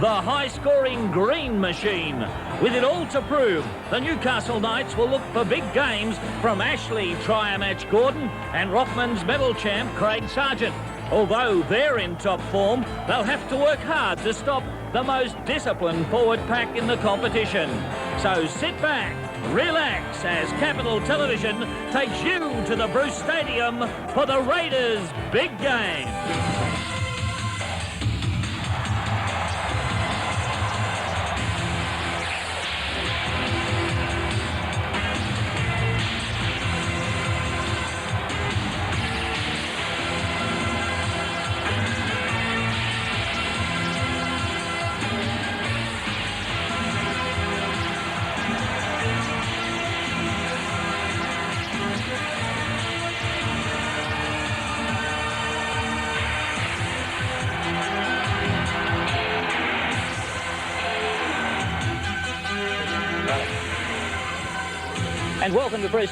the high-scoring Green Machine. With it all to prove, the Newcastle Knights will look for big games from Ashley Try-a-Match Gordon and Rockman's medal champ Craig Sargent. Although they're in top form, they'll have to work hard to stop the most disciplined forward pack in the competition. So sit back, relax, as Capital Television takes you to the Bruce Stadium for the Raiders' big game. And welcome to Bruce.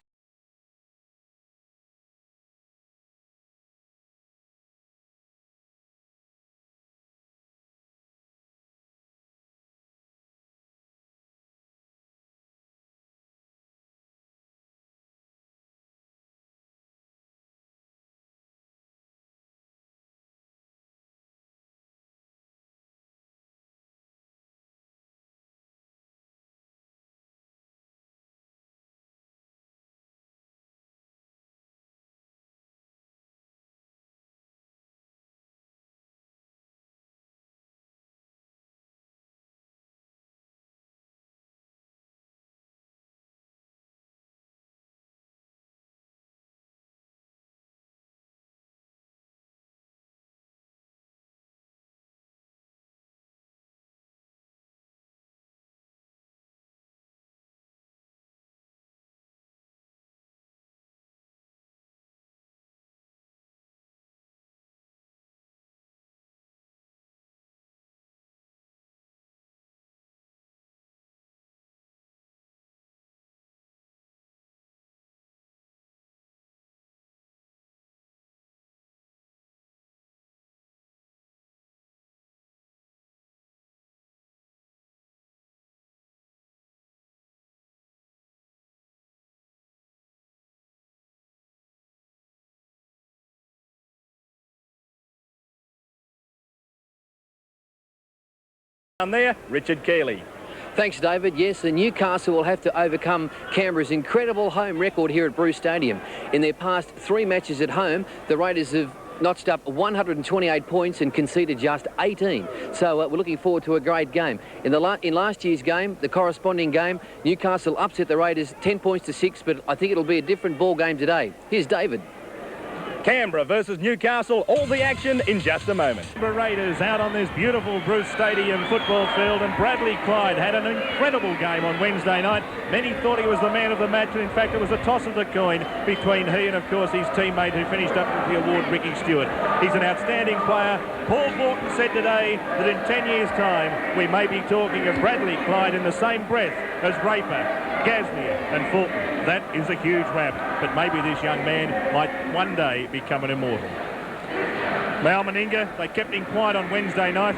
Down there, Richard Keeley. Thanks, David. Yes, the Newcastle will have to overcome Canberra's incredible home record here at Bruce Stadium. In their past 3 matches at home, the Raiders have notched up 128 points and conceded just 18. So we're looking forward to a great game. In last year's game, the corresponding game, Newcastle upset the Raiders 10 points to 6, but I think it'll be a different ball game today. Here's David. Canberra versus Newcastle, all the action in just a moment. Canberra Raiders out on this beautiful Bruce Stadium football field, and Bradley Clyde had an incredible game on Wednesday night. Many thought he was the man of the match, and in fact it was a toss of the coin between he and of course his teammate who finished up with the award, Ricky Stewart. He's an outstanding player. Paul Morton said today that in 10 years' time we may be talking of Bradley Clyde in the same breath as Raper, Gasnier and Fulton. That is a huge rap, but maybe this young man might one day become an immortal. Mal Meninga, they kept him quiet on Wednesday night,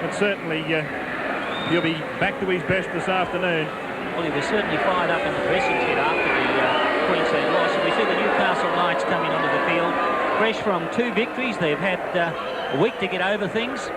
but certainly he'll be back to his best this afternoon. Well, he was certainly fired up in the dressing shed after the Queensland loss. And we see the Newcastle Knights coming onto the field, fresh from 2 victories. They've had a week to get over things.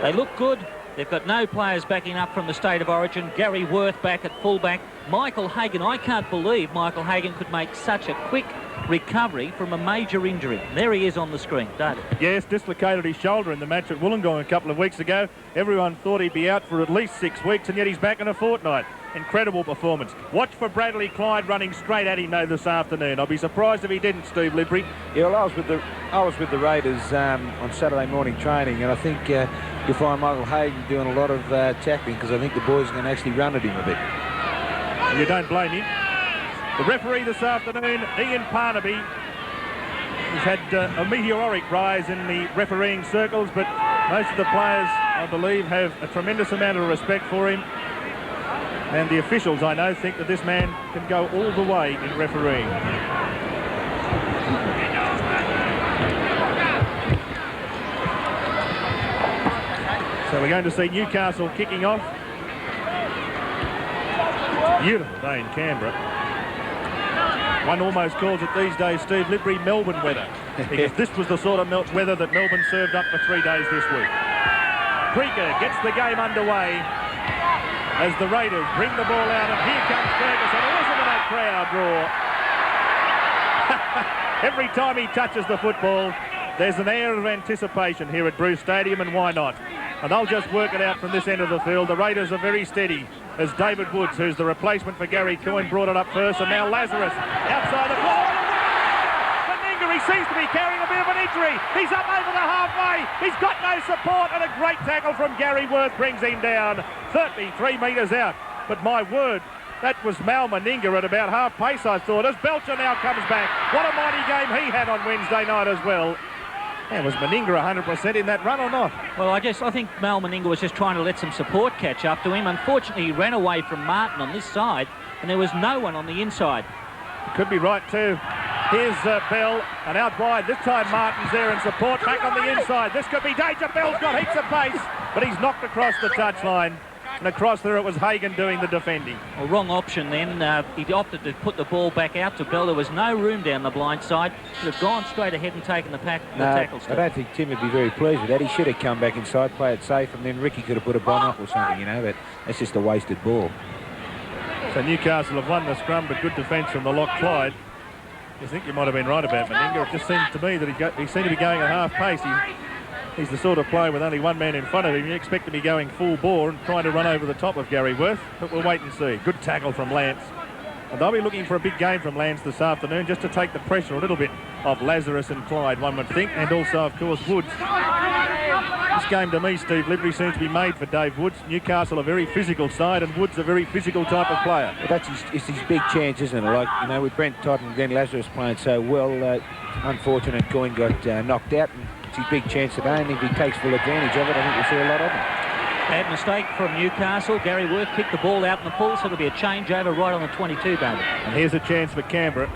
They look good. They've got no players backing up from the state of origin. Gary Worth back at fullback. Michael Hagan, I can't believe Michael Hagan could make such a quick recovery from a major injury. There he is on the screen, David. Yes, dislocated his shoulder in the match at Wollongong a couple of weeks ago. Everyone thought he'd be out for at least 6 weeks, and yet he's back in a fortnight. Incredible performance. Watch for Bradley Clyde running straight at him though this afternoon. I'll be surprised if he didn't, Steve Libri. Yeah, well, I was with the Raiders on Saturday morning training, and I think you'll find Michael Hagan doing a lot of tackling, because I think the boys are going to actually run at him a bit. You don't blame him. The referee this afternoon, Ian Parnaby, has had a meteoric rise in the refereeing circles, but most of the players, I believe, have a tremendous amount of respect for him. And the officials, I know, think that this man can go all the way in refereeing. So we're going to see Newcastle kicking off. Beautiful day in Canberra. One almost calls it these days, Steve Libri, Melbourne weather. Because this was the sort of weather that Melbourne served up for 3 days this week. Krieger gets the game underway as the Raiders bring the ball out, and here comes Ferguson. Listen to that crowd roar. Every time he touches the football, there's an air of anticipation here at Bruce Stadium, and why not? And they'll just work it out from this end of the field. The Raiders are very steady as David Woods, who's the replacement for Gary Coyne, brought it up first, and now Lazarus outside the ball. Meninga, he seems to be carrying a bit of an injury. He's up over the halfway. He's got no support, and a great tackle from Gary Worth brings him down 33 metres out. But my word, that was Mal Meninga at about half pace, I thought, as Belcher now comes back. What a mighty game he had on Wednesday night as well. And was Meninga 100% in that run or not? Well, I think Mal Meninga was just trying to let some support catch up to him. Unfortunately, he ran away from Martin on this side, and there was no one on the inside. Could be right too. Here's Bell, and out wide. This time Martin's there in support, back on the inside. This could be danger. Bell's got heaps of pace, but he's knocked across the touchline. And across there it was Hagan doing the defending. Well, wrong option then. He opted to put the ball back out to Bell. There was no room down the blind side. Should have gone straight ahead and taken the tackle. I don't think Tim would be very pleased with that. He should have come back inside, play it safe, and then Ricky could have put a bomb up or something, you know, but that's just a wasted ball. So Newcastle have won the scrum, but good defence from the lock Clyde. I think you might have been right about Meninga. It just seemed to me that he seemed to be going at half pace. He's the sort of player with only one man in front of him. You expect to be going full bore and trying to run over the top of Gary Worth, but we'll wait and see. Good tackle from Lance. And they'll be looking for a big game from Lance this afternoon, just to take the pressure a little bit of Lazarus and Clyde, one would think, and also, of course, Woods. This game, to me, Steve Libri, seems to be made for Dave Woods. Newcastle a very physical side, and Woods a very physical type of player. But that's it's his big chance, isn't it? Like, you know, with Brent Todd and Glenn Lazarus playing so well, unfortunate Coyne got knocked out. And it's his big chance today, and if he takes full advantage of it, I think we'll see a lot of him. Bad mistake from Newcastle. Gary Worth kicked the ball out in the pool, so it'll be a changeover right on the 22, David. And here's a chance for Canberra.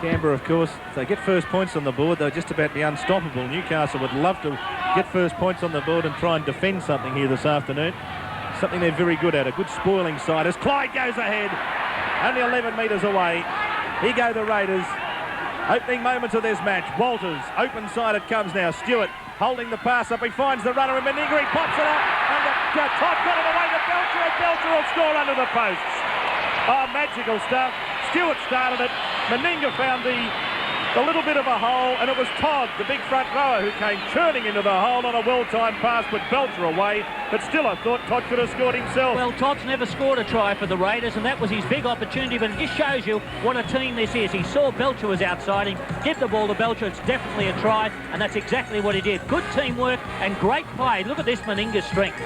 Canberra, of course, if they get first points on the board, they'll just about be unstoppable. Newcastle would love to get first points on the board and try and defend something here this afternoon. Something they're very good at, a good spoiling side as Clyde goes ahead. Only 11 metres away. Here go the Raiders. Opening moments of this match. Walters, open side it comes now. Stewart holding the pass up. He finds the runner in Meninga. He pops it up. And Todd got it away to Belcher. And Belcher will score under the posts. Oh, magical stuff. Stewart started it. Meninga found the little bit of a hole, and it was Todd, the big front rower, who came churning into the hole on a well-timed pass, put Belcher away. But still, I thought Todd could have scored himself. Well, Todd's never scored a try for the Raiders, and that was his big opportunity, but it just shows you what a team this is. He saw Belcher was outside him, give the ball to Belcher. It's definitely a try, and that's exactly what he did. Good teamwork and great play. Look at this Meninga's strength.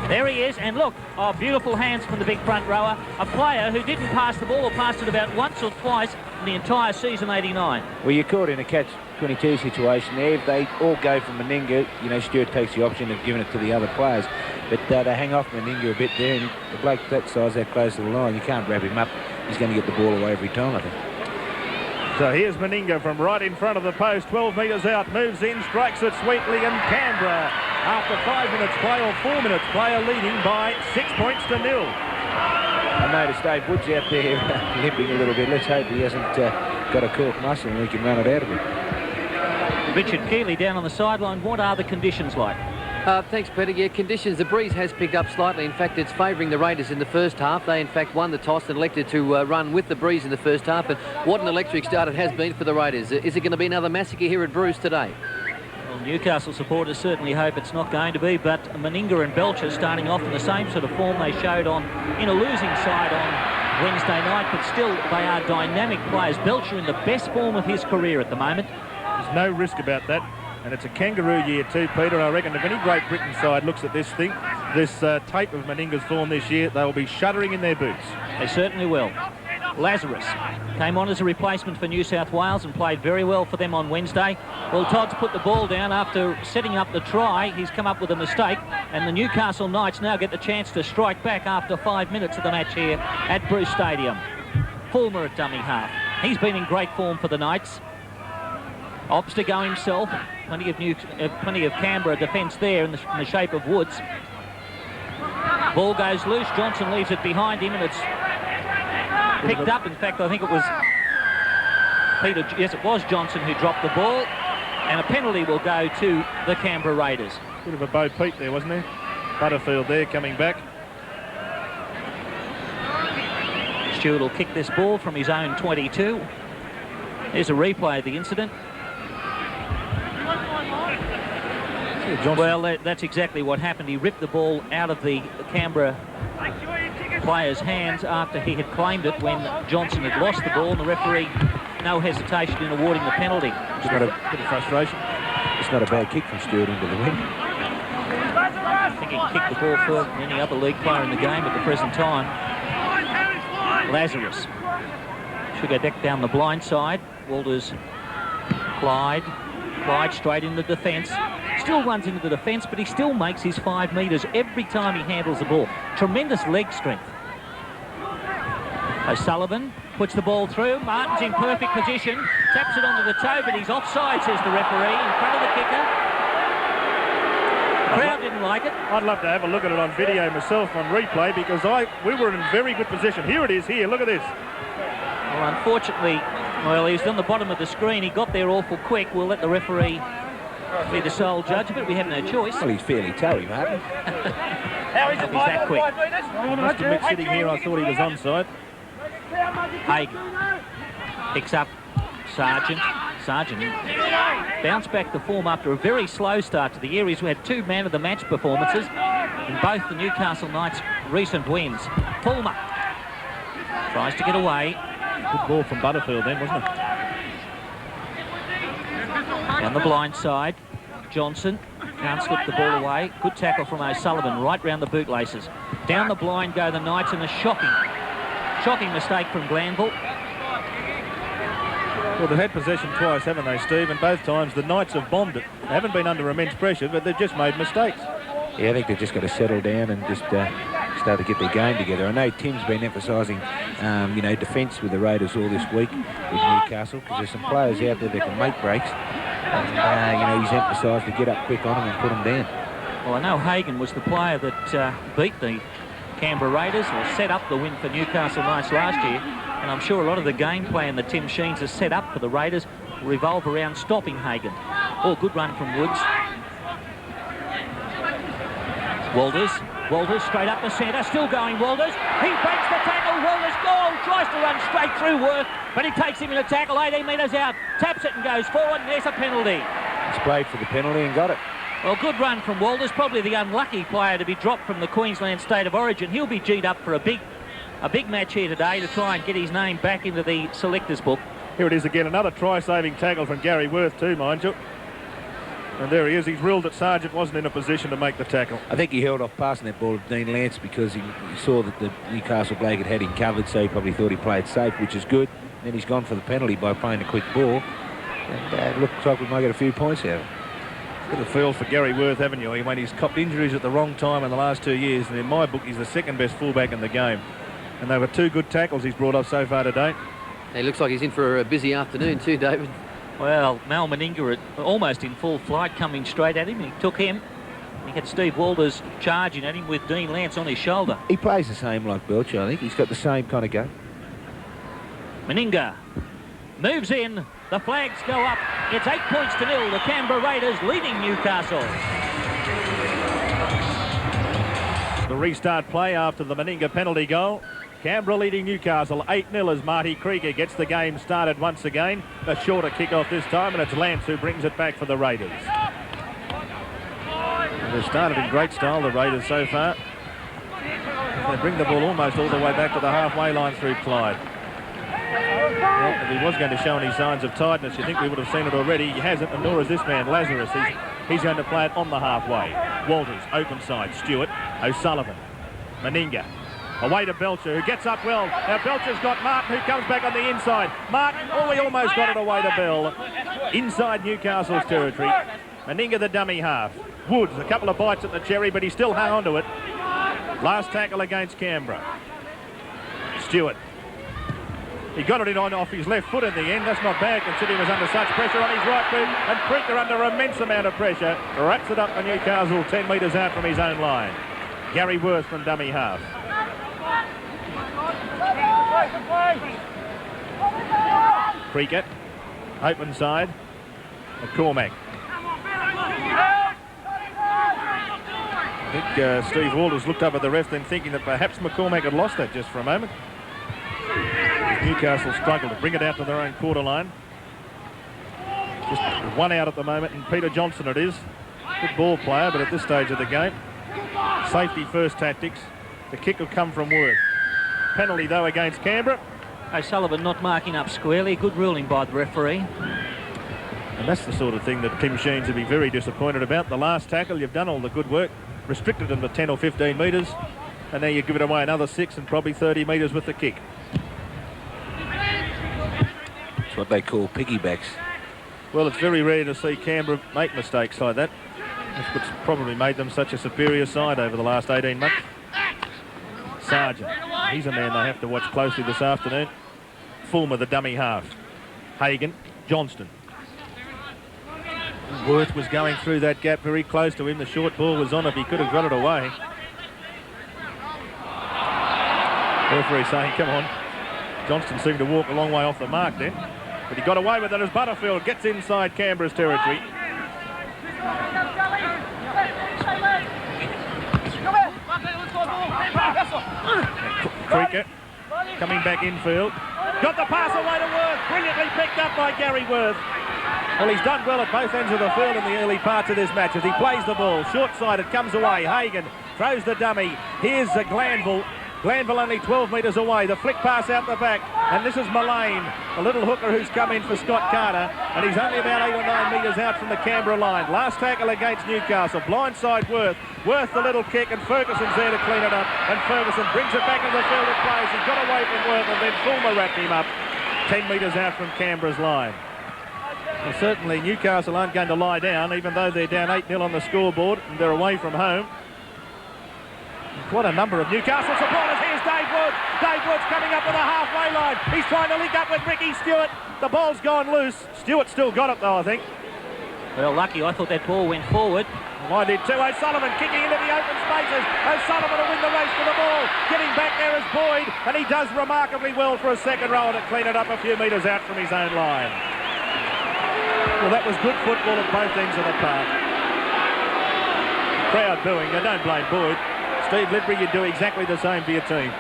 There he is, and look, oh, beautiful hands from the big front rower. A player who didn't pass the ball or passed it about once or twice in the entire season 89. Well, you're caught in a catch-22 situation there. If they all go for Meninga, you know, Stewart takes the option of giving it to the other players. But they hang off Meninga a bit there, and the bloke that size, that close to the line, you can't wrap him up. He's going to get the ball away every time, I think. So here's Meninga from right in front of the post, 12 metres out, moves in, strikes it sweetly, and Canberra, after 5 minutes play or 4 minutes play, are leading by 6 points to 0. I noticed Dave Woods out there limping a little bit. Let's hope he hasn't got a cork muscle and we can run it out of him. Richard Keeley down on the sideline. What are the conditions like? Thanks, Peter. Yeah, conditions. The breeze has picked up slightly. In fact, it's favouring the Raiders in the first half. They, in fact, won the toss and elected to run with the breeze in the first half. And what an electric start it has been for the Raiders. Is it going to be another massacre here at Bruce today? Well, Newcastle supporters certainly hope it's not going to be, but Meninga and Belcher starting off in the same sort of form they showed in a losing side on Wednesday night, but still they are dynamic players. Belcher in the best form of his career at the moment. There's no risk about that. And it's a kangaroo year too, Peter. I reckon if any Great Britain side looks at this thing, this tape of Meninga's form this year, they'll be shuddering in their boots. They certainly will. Lazarus came on as a replacement for New South Wales and played very well for them on Wednesday. Well, Todd's put the ball down after setting up the try. He's come up with a mistake, and the Newcastle Knights now get the chance to strike back after 5 minutes of the match here at Bruce Stadium. Fulmer at dummy half. He's been in great form for the Knights. Opts to go himself. Plenty of Canberra defence there in the shape of Woods. Ball goes loose. Johnson leaves it behind him, and it's picked up. In fact, I think it was Peter. Yes, it was Johnson who dropped the ball, and a penalty will go to the Canberra Raiders. Bit of a Bo Peep there, wasn't there? Butterfield there coming back. Stewart will kick this ball from his own 22. There's a replay of the incident. Well, that's exactly what happened. He ripped the ball out of the Canberra player's hands after he had claimed it when Johnson had lost the ball, and the referee, no hesitation in awarding the penalty. Just got a bit of frustration. It's not a bad kick from Stewart into the wing. I think he kicked the ball further than any other league player in the game at the present time. Lazarus should go back down the blind side. Walters, Clyde straight into defence. Still runs into the defence, but he still makes his 5 metres every time he handles the ball. Tremendous leg strength. O'Sullivan puts the ball through. Martin's in perfect position. Taps it onto the toe, but he's offside, says the referee, in front of the kicker. The crowd didn't like it. I'd love to have a look at it on video myself on replay, because we were in very good position. Here it is here. Look at this. Well, unfortunately, he was on the bottom of the screen. He got there awful quick. We'll let the referee be the sole judge, but we have no choice. Well, he's fairly toey, Martin. How is it that quick? I must admit, sitting here, I thought he was onside. Hagen picks up Sargent. Sargent bounced back to form after a very slow start to the year. He's had 2 man-of-the-match performances in both the Newcastle Knights' recent wins. Fulmer tries to get away. Good ball from Butterfield then, wasn't it? Down the blind side, Johnson can't slip the ball away. Good tackle from O'Sullivan right round the bootlaces. Down the blind go the Knights, and a shocking mistake from Glanville. Well, they've had possession twice, haven't they, Steve? And both times the Knights have bombed it. They haven't been under immense pressure, but they've just made mistakes. Yeah, I think they've just got to settle down and just start to get their game together. I know Tim's been emphasising, defence with the Raiders all this week with Newcastle, because there's some players out there that can make breaks. And, he's emphasised to get up quick on them and put them down. Well, I know Hagen was the player that beat the Canberra Raiders, or set up the win for Newcastle Knights last year. And I'm sure a lot of the game plan that Tim Sheens has set up for the Raiders will revolve around stopping Hagen. Oh, good run from Woods. Walters straight up the centre, still going Walters. He breaks the tackle, Walters tries to run straight through Worth, but he takes him in a tackle, 18 metres out, taps it and goes forward, and there's a penalty. He's played for the penalty and got it. Well, good run from Walters, probably the unlucky player to be dropped from the Queensland State of Origin. He'll be G'd up for a big match here today to try and get his name back into the selectors book. Here it is again, another try-saving tackle from Gary Worth too, mind you. And there he is. He's ruled that Sargent wasn't in a position to make the tackle. I think he held off passing that ball to Dean Lance because he saw that the Newcastle Blake had him covered, so he probably thought he played safe, which is good. Then he's gone for the penalty by playing a quick ball. And it looks like we might get a few points out of it. Got a feel for Gary Worth, haven't you? When he's copped injuries at the wrong time in the last 2 years, and in my book, he's the second best fullback in the game. And they were 2 good tackles he's brought off so far today. He looks like he's in for a busy afternoon too, David. Well, Mal Meninga almost in full flight coming straight at him. He took him. He had Steve Walters charging at him with Dean Lance on his shoulder. He plays the same like Belcher, I think. He's got the same kind of go. Meninga moves in. The flags go up. It's 8 points to 0. The Canberra Raiders leading Newcastle. The restart play after the Meninga penalty goal. Canberra leading Newcastle 8-0 as Marty Krieger gets the game started once again. A shorter kick-off this time, and it's Lance who brings it back for the Raiders. And they've started in great style, the Raiders, so far. They bring the ball almost all the way back to the halfway line through Clyde. Well, if he was going to show any signs of tiredness, you think we would have seen it already. He hasn't, and nor is this man, Lazarus. He's going to play it on the halfway. Walters, open side. Stewart, O'Sullivan, Meninga. Away to Belcher, who gets up well. Now Belcher's got Martin, who comes back on the inside. Martin, he almost got it away to Bell. Inside Newcastle's territory. Meninga the dummy half. Woods, a couple of bites at the cherry, but he still hung on to it. Last tackle against Canberra. Stewart. He got it in on off his left foot in the end. That's not bad considering he was under such pressure on his right boot. And Creaker under immense amount of pressure. Wraps it up for Newcastle 10 metres out from his own line. Gary Worth from dummy half. Creaker. Open side. McCormack. I think Steve Walters looked up at the ref then thinking that perhaps McCormack had lost that just for a moment. Newcastle struggled to bring it out to their own quarter line. Just one out at the moment, and Peter Johnson it is. Good ball player, but at this stage of the game, safety first tactics. The kick will come from Worth. Penalty though against Canberra. O'Sullivan not marking up squarely. Good ruling by the referee. And that's the sort of thing that Tim Sheens would be very disappointed about. The last tackle, you've done all the good work, restricted them to 10 or 15 metres, and now you give it away another 6 and probably 30 metres with the kick. It's what they call piggybacks. Well, it's very rare to see Canberra make mistakes like that. That's what's probably made them such a superior side over the last 18 months. Sargent, he's a man they have to watch closely this afternoon. Fulmer, the dummy half. Hagan, Johnston. Worth was going through that gap very close to him. The short ball was on if he could have got it away. Referee saying, come on. Johnston seemed to walk a long way off the mark then. But he got away with it as Butterfield gets inside Canberra's territory. Creaker coming back infield. Got the pass away to Worth. Brilliantly picked up by Gary Worth. Well, he's done well at both ends of the field in the early parts of this match as he plays the ball. Short-sided, comes away. Hagan throws the dummy. Here's Glanville. Glanville only 12 metres away. The flick pass out the back. And this is Mullane, a little hooker who's come in for Scott Carter. And he's only about 8 or 9 metres out from the Canberra line. Last tackle against Newcastle. Blindside Worth. Worth the little kick and Ferguson's there to clean it up. And Ferguson brings it back into the field of plays. He got away from Worth and then Fulmer wrapped him up. 10 metres out from Canberra's line. Well, certainly Newcastle aren't going to lie down, even though they're down 8-0 on the scoreboard and they're away from home. Quite a number of Newcastle supporters. Here's Dave Woods. Dave Woods coming up with a halfway line. He's trying to link up with Ricky Stewart. The ball's gone loose. Stewart still got it though, I think. Well, lucky. I thought that ball went forward. I did too. O'Sullivan kicking into the open spaces. O'Sullivan will win the race for the ball. Getting back there is Boyd, and he does remarkably well for a second row to clean it up a few metres out from his own line. Well, that was good football at both ends of the park. Crowd booing. Now, don't blame Boyd. Steve Lidbury, you do exactly the same for your team.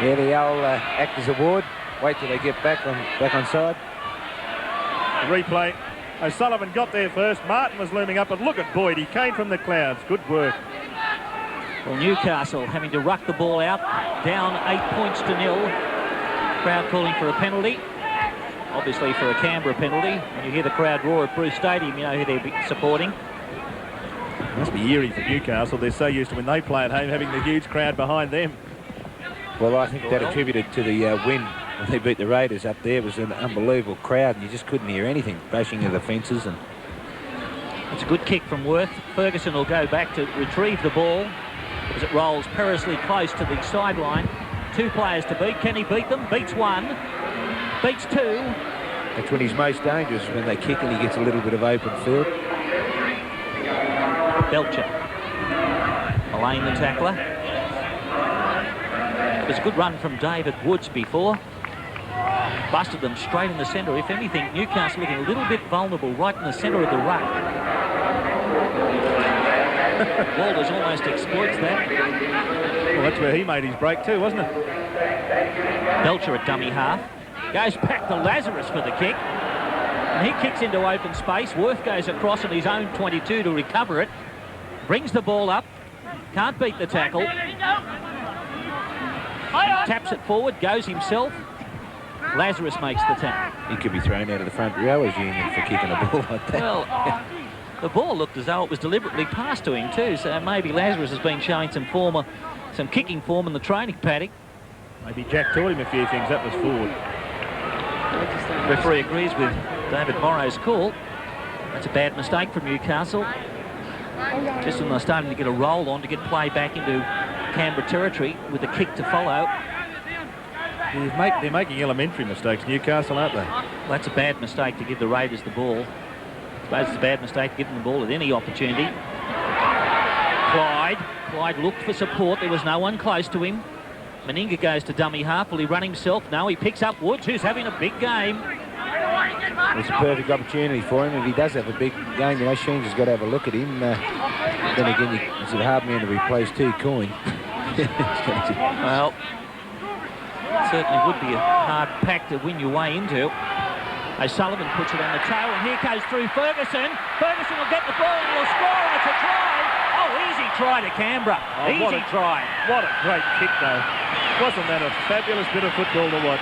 Yeah, the old Actors Award. Wait till they get back on side. The replay. O'Sullivan got there first. Martin was looming up, but look at Boyd. He came from the clouds. Good work. Well, Newcastle having to ruck the ball out, down 8 0. Crowd calling for a penalty. Obviously for a Canberra penalty. When you hear the crowd roar at Bruce Stadium, you know who they're supporting. Must be eerie for Newcastle. They're so used to when they play at home having the huge crowd behind them. Well, I think that attributed to the win when they beat the Raiders up there. It was an unbelievable crowd and you just couldn't hear anything bashing into the fences. And it's a good kick from Worth. Ferguson will go back to retrieve the ball as it rolls perilously close to the sideline. 2 players to beat. Can he beat them? Beats 1. Beats 2. That's when he's most dangerous, when they kick and he gets a little bit of open field. Belcher. Mullane the tackler. It was a good run from David Woods before. Busted them straight in the centre. If anything, Newcastle looking a little bit vulnerable right in the centre of the ruck. Walters almost exploits that. Well, that's where he made his break too, wasn't it? Belcher at dummy half. Goes back to Lazarus for the kick. And he kicks into open space. Worth goes across on his own 22 to recover it. Brings the ball up. Can't beat the tackle. Taps it forward. Goes himself. Lazarus makes the tackle. He could be thrown out of the front rowers union for kicking a ball like that. Well, the ball looked as though it was deliberately passed to him too. So maybe Lazarus has been showing some kicking form in the training paddock. Maybe Jack taught him a few things. That was forward. The referee agrees with David Morrow's call. That's a bad mistake from Newcastle. Just when they're starting to get a roll on to get play back into Canberra territory with a kick to follow. They're making elementary mistakes, Newcastle, aren't they? Well, that's a bad mistake to give the Raiders the ball. I suppose it's a bad mistake to give them the ball at any opportunity. Clyde looked for support. There was no one close to him. Meninga goes to dummy half. Will he run himself? No, he picks up Woods, who's having a big game. It's a perfect opportunity for him. If he does have a big game, you know, Sheen's has got to have a look at him. Then again, it's a hard man to replace too, Coyne. Well, it certainly would be a hard pack to win your way into. O'Sullivan puts it on the tail, and here goes through Ferguson. Ferguson will get the ball and will score, and it's a try. Oh, easy try to Canberra. Easy try. What a great kick, though. Wasn't that a fabulous bit of football to watch?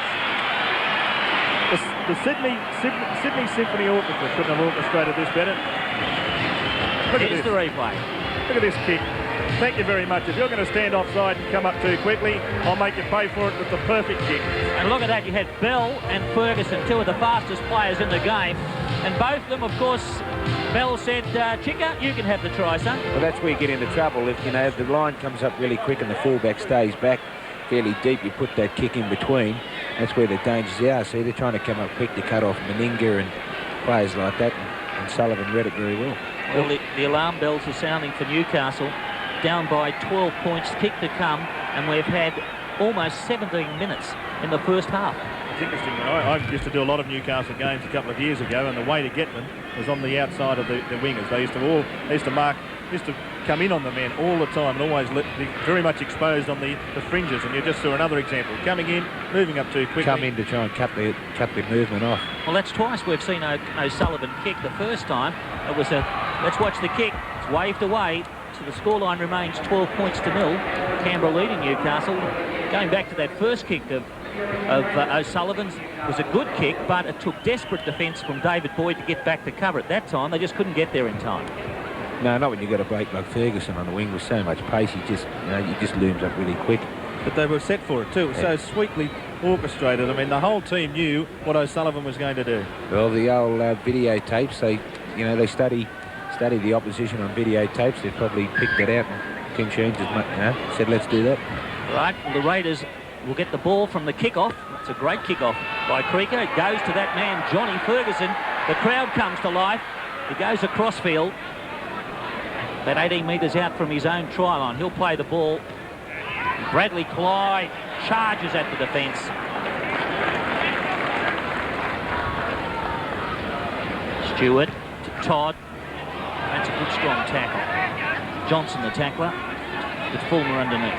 The Sydney Symphony Orchestra couldn't have orchestrated this better. Look at Here's this. the replay. Look at this kick. Thank you very much. If you're going to stand offside and come up too quickly, I'll make you pay for it with the perfect kick. And look at that, you had Bell and Ferguson, two of the fastest players in the game. And both of them, of course, Bell said, Chica, you can have the try, son. Well, that's where you get into trouble. If, you know, if the line comes up really quick and the fullback stays back fairly deep, you put that kick in between. That's where the dangers are. See, they're trying to come up quick to cut off Meninga and players like that. And Sullivan read it very well. Well, the alarm bells are sounding for Newcastle. Down by 12 points, kick to come, and we've had almost 17 minutes in the first half. It's interesting. I used to do a lot of Newcastle games a couple of years ago, and the way to get them was on the outside of the wingers. They used to come in on the men all the time, and always be very much exposed on the fringes. And you just saw another example, coming in, moving up too quickly. Come in to try and cut the movement off. Well, that's twice we've seen O'Sullivan kick. The first time it was let's watch the kick. It's waved away. So the scoreline remains 12 points to 0. Canberra leading Newcastle. Going back to that first kick of O'Sullivan's, was a good kick, but it took desperate defence from David Boyd to get back to cover at that time. They just couldn't get there in time. No, not when you've got a break like Ferguson on the wing with so much pace. He just looms up really quick. But they were set for it too. It was so sweetly orchestrated. I mean, the whole team knew what O'Sullivan was going to do. Well, the old videotapes, they study the opposition on videotapes. They probably picked that out. And King Sheen just said, let's do that. Right, well, the Raiders will get the ball from the kick-off. It's a great kick-off by Creaker. It goes to that man, Johnny Ferguson. The crowd comes to life. He goes across field. About 18 metres out from his own try line. He'll play the ball. Bradley Clyde charges at the defence. Stewart to Todd. That's a good, strong tackle. Johnson, the tackler, with Fulmer underneath.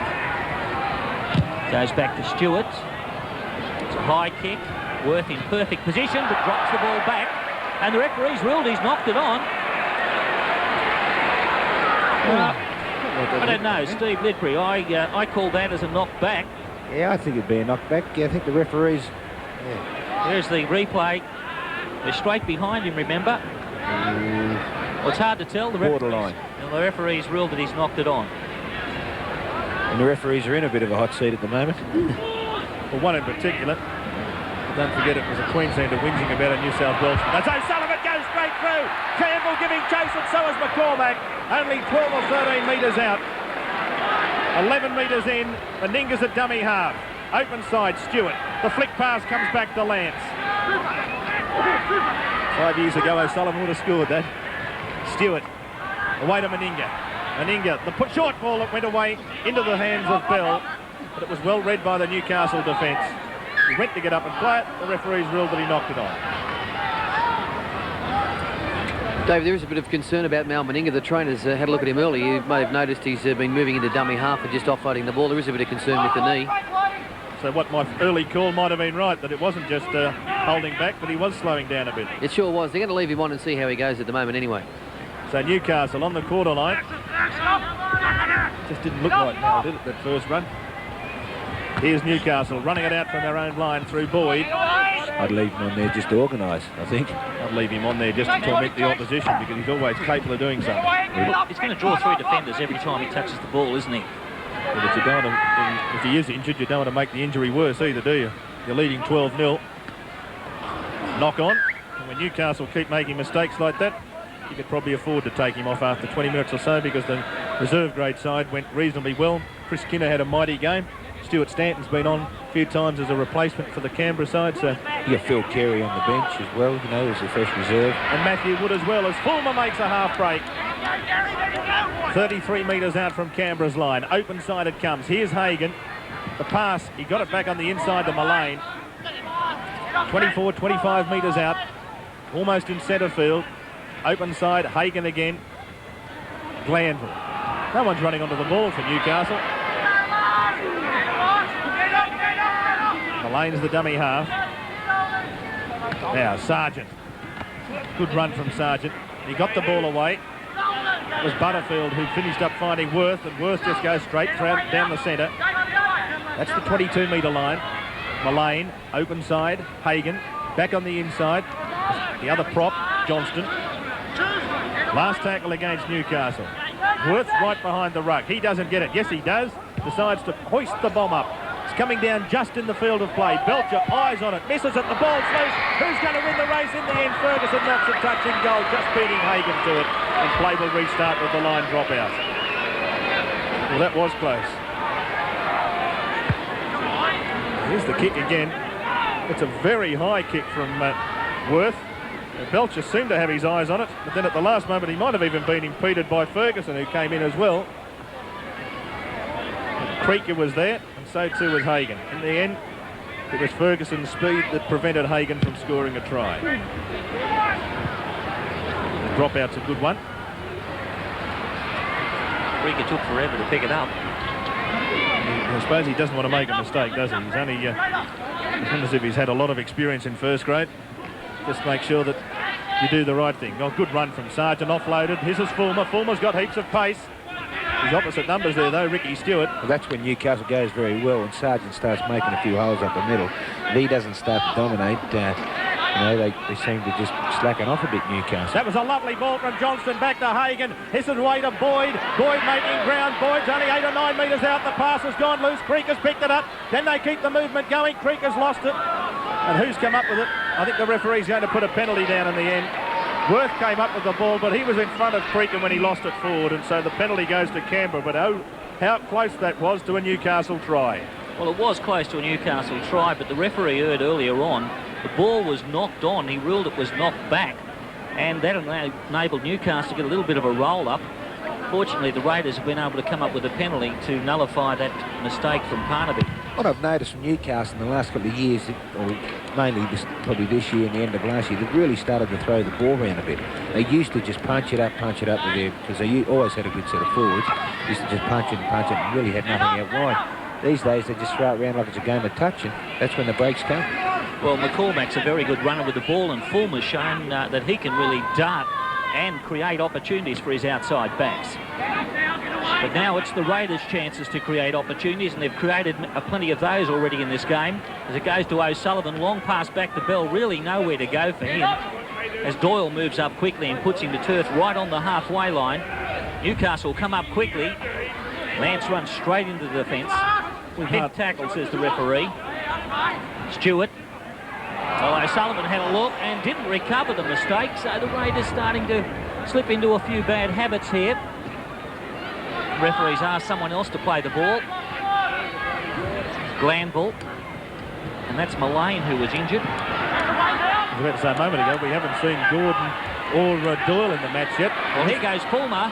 Goes back to Stewart. It's a high kick. Worth in perfect position, but drops the ball back. And the referee's ruled he's knocked it on. I don't know, Steve Lidbury. I call that as a knock back. Yeah, I think it'd be a knockback. Yeah, I think the referees... Yeah. There's the replay. They're straight behind him, remember? Well, it's hard to tell. Borderline. And the referee's ruled that he's knocked it on. And the referees are in a bit of a hot seat at the moment. Well, one in particular. Don't forget it was a Queenslander whinging about a New South Wales. That's O'Sullivan goes straight through. Campbell giving chase, and so is McCormack. Only 12 or 13 metres out. 11 metres in. Meninga's at dummy half. Open side, Stewart. The flick pass comes back to Lance. 5 years ago, O'Sullivan would have scored that. Stewart, away to Meninga. Meninga, the short ball that went away into the hands of Bell, but it was well read by the Newcastle defence. He went to get up and play it. The referees ruled that he knocked it on. David, there is a bit of concern about Mal Meninga. The trainers had a look at him early. You may have noticed he's been moving into dummy half and just offloading the ball. There is a bit of concern with the knee. So what my early call might have been right, that it wasn't just holding back, but he was slowing down a bit. It sure was. They're going to leave him on and see how he goes at the moment anyway. So Newcastle on the quarter line. Just didn't look like Mal, did it, that first run? Here's Newcastle running it out from their own line through Boyd. I'd leave him on there just to organise, I think. I'd leave him on there just to torment the opposition, because he's always capable of doing something. He's going to draw three defenders every time he touches the ball, isn't he? But if he is injured, you don't want to make the injury worse either, do you? You're leading 12-0. Knock on. And when Newcastle keep making mistakes like that, you could probably afford to take him off after 20 minutes or so, because the reserve grade side went reasonably well. Chris Kinner had a mighty game. Stuart Stanton's been on a few times as a replacement for the Canberra side, so... You got Phil Carey on the bench as well, you know, as a fresh reserve. And Matthew Wood as well, as Fulmer makes a half break. 33 metres out from Canberra's line. Open side it comes. Here's Hagan. The pass, he got it back on the inside to Mullane. 24, 25 metres out. Almost in centre field. Open side, Hagan again. Glanville. No one's running onto the ball for Newcastle. Mullane's the dummy half. Now, Sargent. Good run from Sargent. He got the ball away. It was Butterfield who finished up finding Worth, and Worth just goes straight down the centre. That's the 22-metre line. Mullane, open side, Hagan, back on the inside. The other prop, Johnston. Last tackle against Newcastle. Worth's right behind the ruck. He doesn't get it. Yes, he does. Decides to hoist the bomb up. It's coming down just in the field of play. Belcher, eyes on it, misses it, the ball's loose. Who's going to win the race in the end? Ferguson knocks it touching goal, just beating Hagan to it. And play will restart with the line drop out. Well, that was close. Here's the kick again. It's a very high kick from Worth. Belcher seemed to have his eyes on it, but then at the last moment he might have even been impeded by Ferguson, who came in as well. Creaker was there, and so too was Hagan. In the end, it was Ferguson's speed that prevented Hagan from scoring a try. The dropout's a good one. Creaker took forever to pick it up. I suppose he doesn't want to make a mistake, does he? He's only, it's not as if he's had a lot of experience in first grade. Just make sure that you do the right thing. Oh, good run from Sargent, offloaded. Here's his Fulmer. Fulmer's got heaps of pace. His opposite numbers there, though, Ricky Stewart. Well, that's when Newcastle goes very well, and Sargent starts making a few holes up the middle. If he doesn't start to dominate, you know, they seem to just slacken off a bit, Newcastle. That was a lovely ball from Johnston back to Hagan. This is way to Boyd. Boyd making ground. Boyd's only 8 or 9 metres out. The pass has gone loose. Creaker's picked it up. Then they keep the movement going. Creaker's lost it. And who's come up with it? I think the referee's going to put a penalty down in the end. Worth came up with the ball, but he was in front of Creaker when he lost it forward, and so the penalty goes to Canberra. But oh, how close that was to a Newcastle try. Well, it was close to a Newcastle try, but the referee heard earlier on the ball was knocked on. He ruled it was knocked back, and that enabled Newcastle to get a little bit of a roll-up. Fortunately, the Raiders have been able to come up with a penalty to nullify that mistake from Parnaby. What I've noticed from Newcastle in the last couple of years, or mainly probably this year and the end of last year, they've really started to throw the ball around a bit. They used to just punch it up with their, because they always had a good set of forwards, used to just punch it and really had nothing out wide. These days, they just throw it around like it's a game of touch, and that's when the breaks come. Well, McCormack's a very good runner with the ball, and Fulmer's shown that he can really dart and create opportunities for his outside backs. But now it's the Raiders' chances to create opportunities, and they've created plenty of those already in this game. As it goes to O'Sullivan, long pass back to Bell, really nowhere to go for him. As Doyle moves up quickly and puts him to turf right on the halfway line. Newcastle come up quickly. Lance runs straight into the defence. Hit tackle, says the referee. Stewart. Well, O'Sullivan had a look and didn't recover the mistake, so the Raiders starting to slip into a few bad habits here. Referees asked someone else to play the ball. Glanville. And that's Mullane who was injured. I was about to say a moment ago, we haven't seen Gordon or Doyle in the match yet. Well, here goes Fulmer.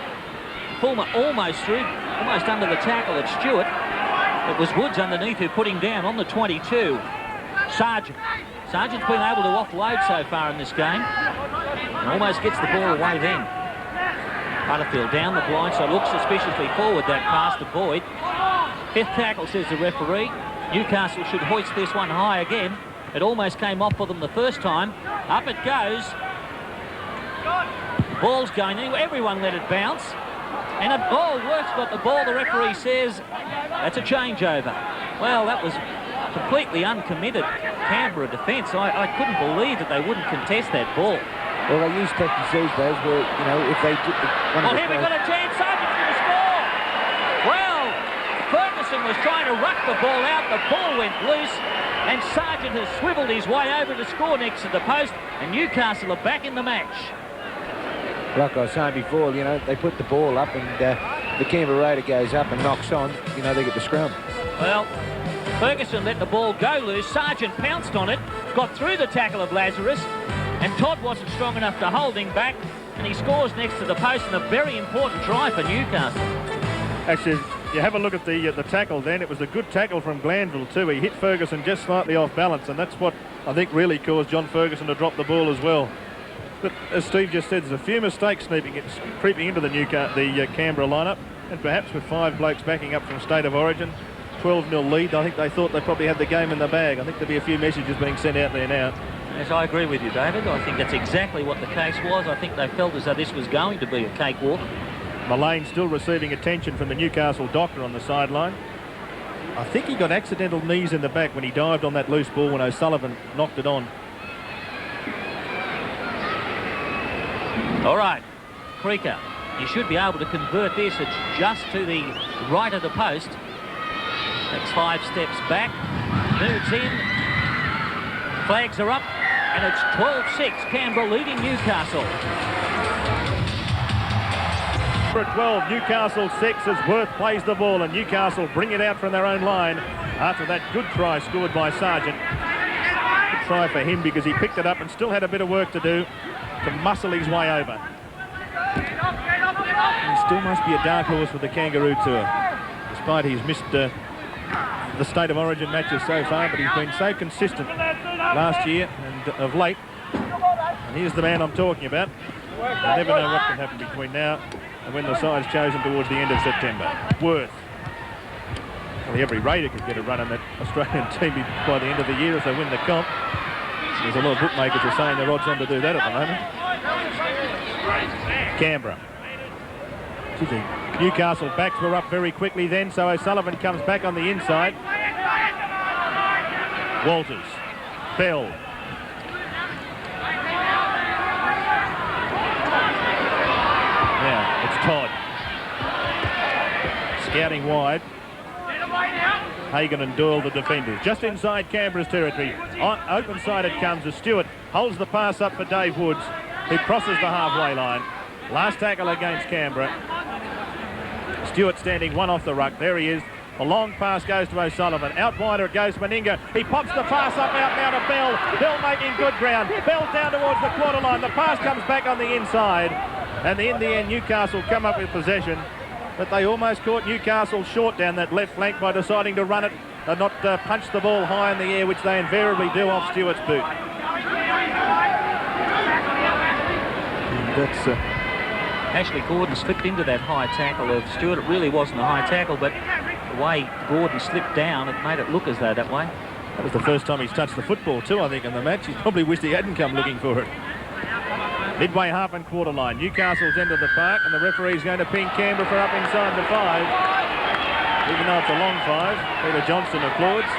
Fulmer almost through, almost under the tackle at Stewart. It was Woods underneath who put him down on the 22. Sargent. Sargent's been able to offload so far in this game. And almost gets the ball away then. Butterfield down the blind, so looks suspiciously forward, that pass to Boyd. Fifth tackle, says the referee. Newcastle should hoist this one high again. It almost came off for them the first time. Up it goes. Ball's going anywhere. Everyone let it bounce. And Worth's got the ball. The referee says that's a changeover. Well, that was completely uncommitted Canberra defence. I couldn't believe that they wouldn't contest that ball. Well, they use tactics these days where, you know, if they did... Well, here we've got a chance. Sargent's going to score. Well, Ferguson was trying to ruck the ball out. The ball went loose, and Sargent has swivelled his way over to score next to the post, and Newcastle are back in the match. Like I was saying before, you know, they put the ball up, and the Canberra Raider goes up and knocks on, you know, they get the scrum. Well, Ferguson let the ball go loose. Sargent pounced on it, got through the tackle of Lazarus, and Todd wasn't strong enough to hold him back, and he scores next to the post, and a very important try for Newcastle. Actually, you have a look at the tackle then. It was a good tackle from Glanville too. He hit Ferguson just slightly off balance, and that's what I think really caused John Ferguson to drop the ball as well. But as Steve just said, there's a few mistakes creeping into the Canberra lineup, and perhaps with 5 blokes backing up from State of Origin, 12-0 lead, I think they thought they probably had the game in the bag. I think there'll be a few messages being sent out there now. Yes, I agree with you, David. I think that's exactly what the case was. I think they felt as though this was going to be a cakewalk. Mullane still receiving attention from the Newcastle doctor on the sideline. I think he got accidental knees in the back when he dived on that loose ball when O'Sullivan knocked it on. All right, Creaker. He should be able to convert this. It's just to the right of the post. Takes 5 steps back. Moves in. Flags are up. And it's 12-6. Canberra leading Newcastle. At 12, Newcastle 6 as Worth plays the ball, and Newcastle bring it out from their own line after that good try scored by Sargent. Good try for him because he picked it up and still had a bit of work to do to muscle his way over. He still must be a dark horse with the Kangaroo Tour, despite he's missed the State of Origin matches so far, but he's been so consistent last year and of late. And here's the man I'm talking about. You never know what can happen between now and when the side's chosen towards the end of September. Worth. Well, every Raider could get a run in that Australian team by the end of the year if they win the comp. There's a lot of bookmakers who are saying they're odds on to do that at the moment. Canberra. Newcastle backs were up very quickly then, so O'Sullivan comes back on the inside. Walters. Bell. Now, it's Todd. Scouting wide. Hagan and Doyle, the defenders. Just inside Canberra's territory. Open side it comes as Stewart holds the pass up for Dave Woods, who crosses the halfway line. Last tackle against Canberra. Stewart standing 1 off the ruck. There he is. A long pass goes to O'Sullivan. Out wider it goes to Meninga. He pops the pass up out now to Bell. Bell making good ground. Bell down towards the quarter line. The pass comes back on the inside. And in the end, Newcastle come up with possession. But they almost caught Newcastle short down that left flank by deciding to run it and not punch the ball high in the air, which they invariably do off Stewart's boot. And that's... Ashley Gordon slipped into that high tackle of Stewart. It really wasn't a high tackle, but the way Gordon slipped down, it made it look as though that way. That was the first time he's touched the football too, I think, in the match. He probably wished he hadn't come looking for it. Midway half and quarter line. Newcastle's into the park, and the referee's going to ping Canberra for up inside the 5. Even though it's a long 5, Peter Johnston applauds.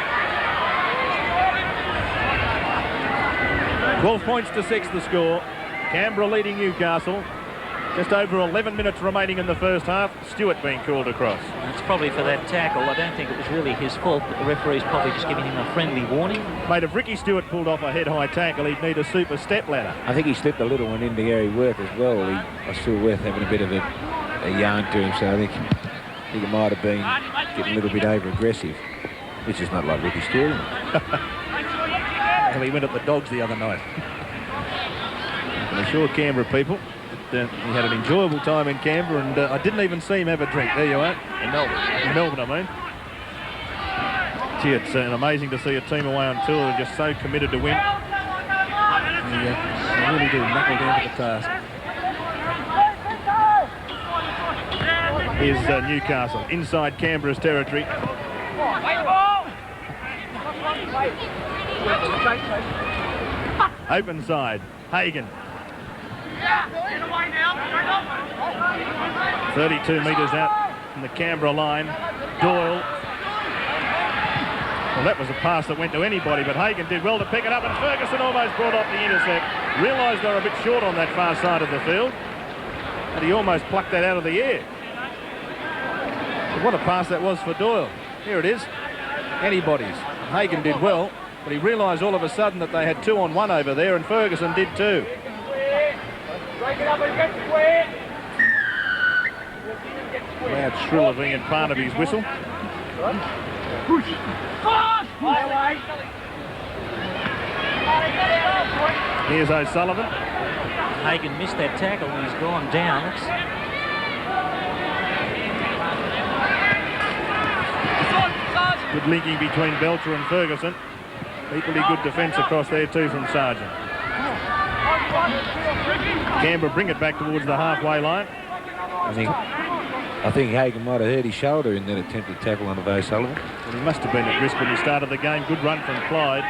12 points to 6 the score. Canberra leading Newcastle. Just over 11 minutes remaining in the first half. Stewart being called across. It's probably for that tackle. I don't think it was really his fault, but the referee's probably just giving him a friendly warning. Mate, if Ricky Stewart pulled off a head-high tackle, he'd need a super step ladder. I think he slipped a little one into Gary Worth as well. I saw Worth having a bit of a yarn to him, so I think it might have been getting a little bit over-aggressive, which is not like Ricky Stewart. Well, he went at the Dogs the other night. I can assure Canberra people that he had an enjoyable time in Canberra, and I didn't even see him have a drink. There you are. In Melbourne. In Melbourne, I mean. Gee, it's amazing to see a team away on tour and just so committed to win. They really do knuckle down to the task. Here's Newcastle inside Canberra's territory. Open side, Hagan. 32 metres out from the Canberra line. Doyle. Well, that was a pass that went to anybody, but Hagan did well to pick it up, and Ferguson almost brought off the intercept. Realised they were a bit short on that far side of the field, and he almost plucked that out of the air. But what a pass that was for Doyle. Here it is. Anybody's. Hagan did well, but he realised all of a sudden that they had 2-on-1 over there, and Ferguson did too. Loud shrill of Ian Barnaby's whistle. Here's O'Sullivan. Hagan missed that tackle and he's gone down. Good linking between Belcher and Ferguson. Equally good defence across there too from Sargent. Canberra bring it back towards the halfway line. I think Hagan might have hurt his shoulder in that attempted tackle on O'Sullivan. Well, he must have been at risk when he started the game. Good run from Clyde.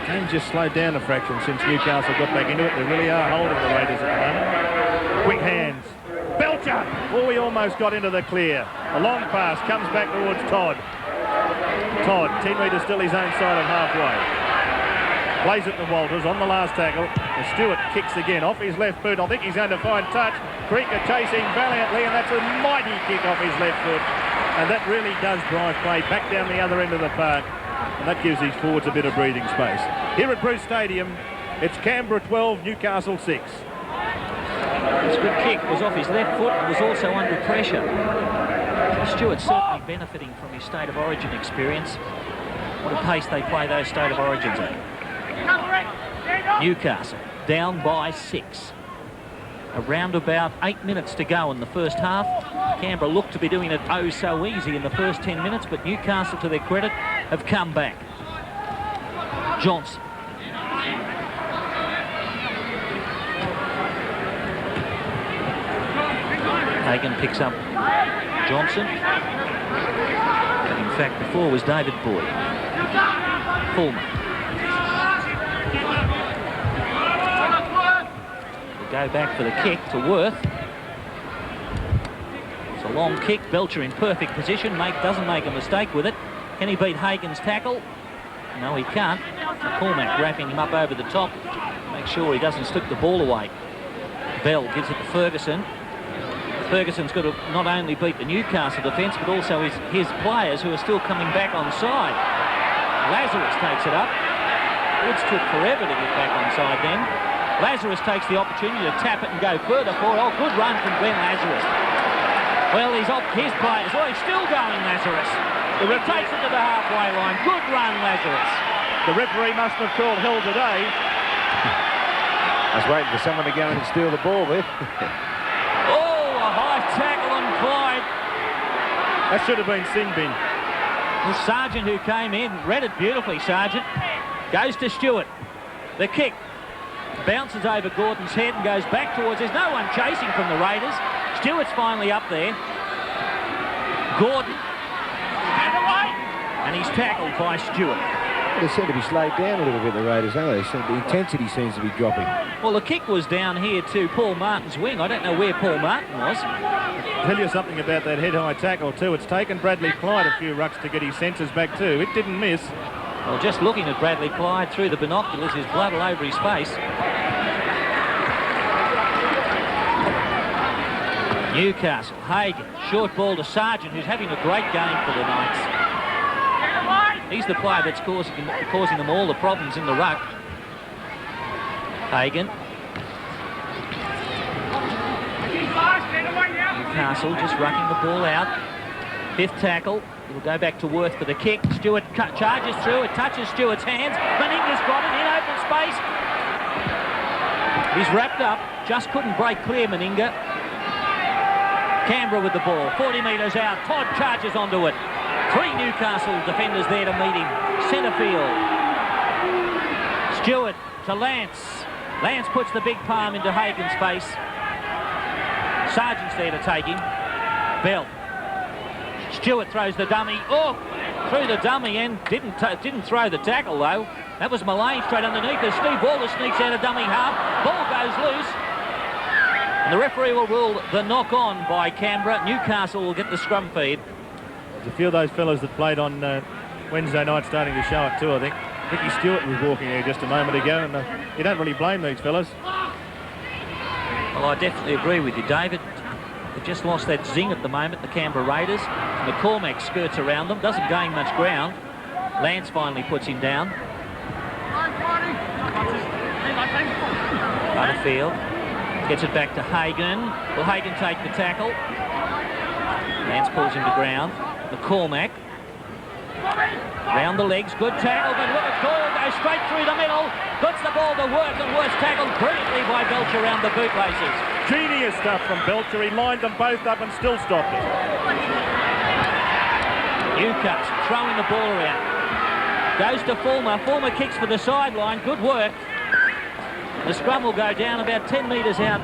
Game just slowed down a fraction since Newcastle got back into it. They really are holding the Raiders at the moment. Quick hands. Belcher! Oh, he almost got into the clear. A long pass comes back towards Todd. Todd, 10 metres still his own side of halfway. Plays it to Walters on the last tackle. And Stewart kicks again off his left boot. I think he's going to find touch. Creeker chasing valiantly, and that's a mighty kick off his left foot. And that really does drive play back down the other end of the park. And that gives these forwards a bit of breathing space. Here at Bruce Stadium, it's Canberra 12, Newcastle 6. This good kick was off his left foot and was also under pressure. Stewart's certainly benefiting from his State of Origin experience. What a pace they play those State of Origins at. Newcastle down by 6. Around about 8 minutes to go in the first half. Canberra looked to be doing it oh so easy in the first 10 minutes, but Newcastle, to their credit, have come back. Johnson. Hagan picks up Johnson. In fact, before was David Boyd. Fullman. Will go back for the kick to Worth. It's a long kick. Belcher in perfect position. Doesn't make a mistake with it. Can he beat Hagan's tackle? No, he can't. McCormack wrapping him up over the top. Make sure he doesn't slip the ball away. Bell gives it to Ferguson. Ferguson's got to not only beat the Newcastle defence, but also his players who are still coming back on side. Lazarus takes it up. Woods took forever to get back on side then. Lazarus takes the opportunity to tap it and go further forward. Oh, good run from Glenn Lazarus. Well, he's off his players. Oh, he's still going, Lazarus. He takes it to the halfway line. Good run, Lazarus. The referee must have called hell today. I was waiting for someone to go in and steal the ball there. Tackle on Clyde. That should have been sin bin. The Sargent who came in read it beautifully. Sargent goes to Stewart. The kick bounces over Gordon's head and goes back towards. There's no one chasing from the Raiders. Stewart's finally up there. Gordon. And he's tackled by Stewart. They seem to be slowed down a little bit, the Raiders, don't they? The intensity seems to be dropping. Well, the kick was down here to Paul Martin's wing. I don't know where Paul Martin was. I'll tell you something about that head-high tackle too. It's taken Bradley Clyde a few rucks to get his senses back too. It didn't miss. Well, just looking at Bradley Clyde through the binoculars, his blood all over his face. Newcastle, Hagan, short ball to Sargent, who's having a great game for the Knights. He's the player that's causing them all the problems in the ruck. Hagan. Newcastle just rucking the ball out. Fifth tackle. It'll go back to Worth for the kick. Stewart charges through. It touches Stewart's hands. Meninga's got it in open space. He's wrapped up. Just couldn't break clear, Meninga. Canberra with the ball. 40 metres out. Todd charges onto it. 3 Newcastle defenders there to meet him. Centre field. Stewart to Lance. Lance puts the big palm into Hagan's face. Sargent's there to take him. Bell. Stewart throws the dummy. Oh, threw the dummy and didn't throw the tackle though. That was Mullane straight underneath as Steve Waller sneaks out a dummy half. Ball goes loose. And the referee will rule the knock on by Canberra. Newcastle will get the scrum feed. There's a few of those fellas that played on Wednesday night starting to show it too, I think. Ricky Stewart was walking here just a moment ago, and you don't really blame these fellas. Well, I definitely agree with you, David. They've just lost that zing at the moment, the Canberra Raiders. McCormack skirts around them, doesn't gain much ground. Lance finally puts him down. Butterfield gets it back to Hagan. Will Hagan take the tackle? Lance pulls him to ground. McCormack. Round the legs, good tackle, but look at Doyle go straight through the middle. Puts the ball to work, and Worth tackled brilliantly by Belcher around the bootlaces. Genius stuff from Belcher. He lined them both up and still stopped it. Newcastle throwing the ball around. Goes to Fulmer. Fulmer kicks for the sideline. Good work. The scrum will go down about 10 metres out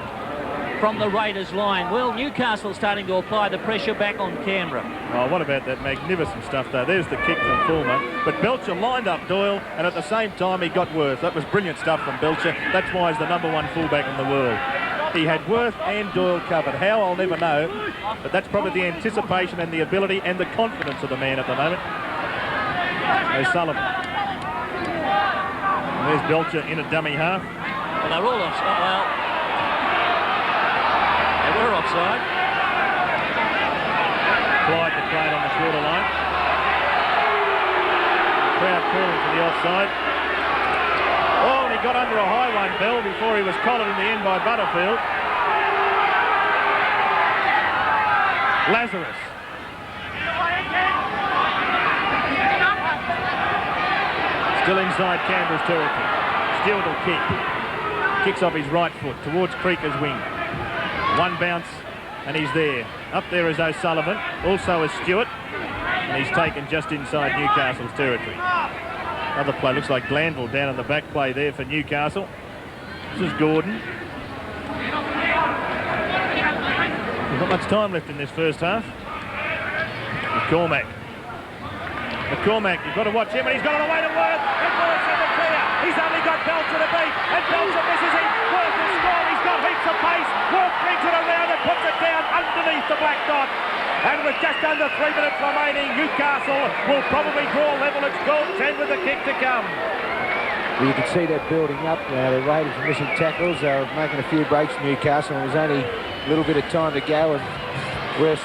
from the Raiders line. Well, Newcastle starting to apply the pressure back on Canberra. Oh, what about that magnificent stuff, though? There's the kick from Fulmer. But Belcher lined up Doyle, and at the same time he got Worth. That was brilliant stuff from Belcher. That's why he's the #1 fullback in the world. He had Worth and Doyle covered. How, I'll never know. But that's probably the anticipation and the ability and the confidence of the man at the moment. O'Sullivan. And there's Belcher in a dummy half. Well, they're all offside. Well, they were offside. Clyde declared on the quarter line. Crowd calling for the offside. Oh, and he got under a high one, Bell, before he was collared in the end by Butterfield. Lazarus. Still inside Canberra's territory. Stewart will kick. Kicks off his right foot towards Creeker's wing. One bounce and he's there. Up there is O'Sullivan, also is Stewart, and he's taken just inside Newcastle's territory. Another play, looks like Glanville down in the back play there for Newcastle. This is Gordon. There's not much time left in this first half. McCormack. McCormack, you've got to watch him, and he's got it away to Worth, and Worth's in the clear. He's only got Belcher to beat, and Belcher misses him. Worth has scored, he's got heaps of pace. Worth brings it around and puts it down underneath the black dot. And with just under 3 minutes remaining, Newcastle will probably draw level at 12-10 with the kick to come. Well, you can see that building up now. The Raiders are missing tackles. They were making a few breaks, Newcastle, and there was only a little bit of time to go, and Worth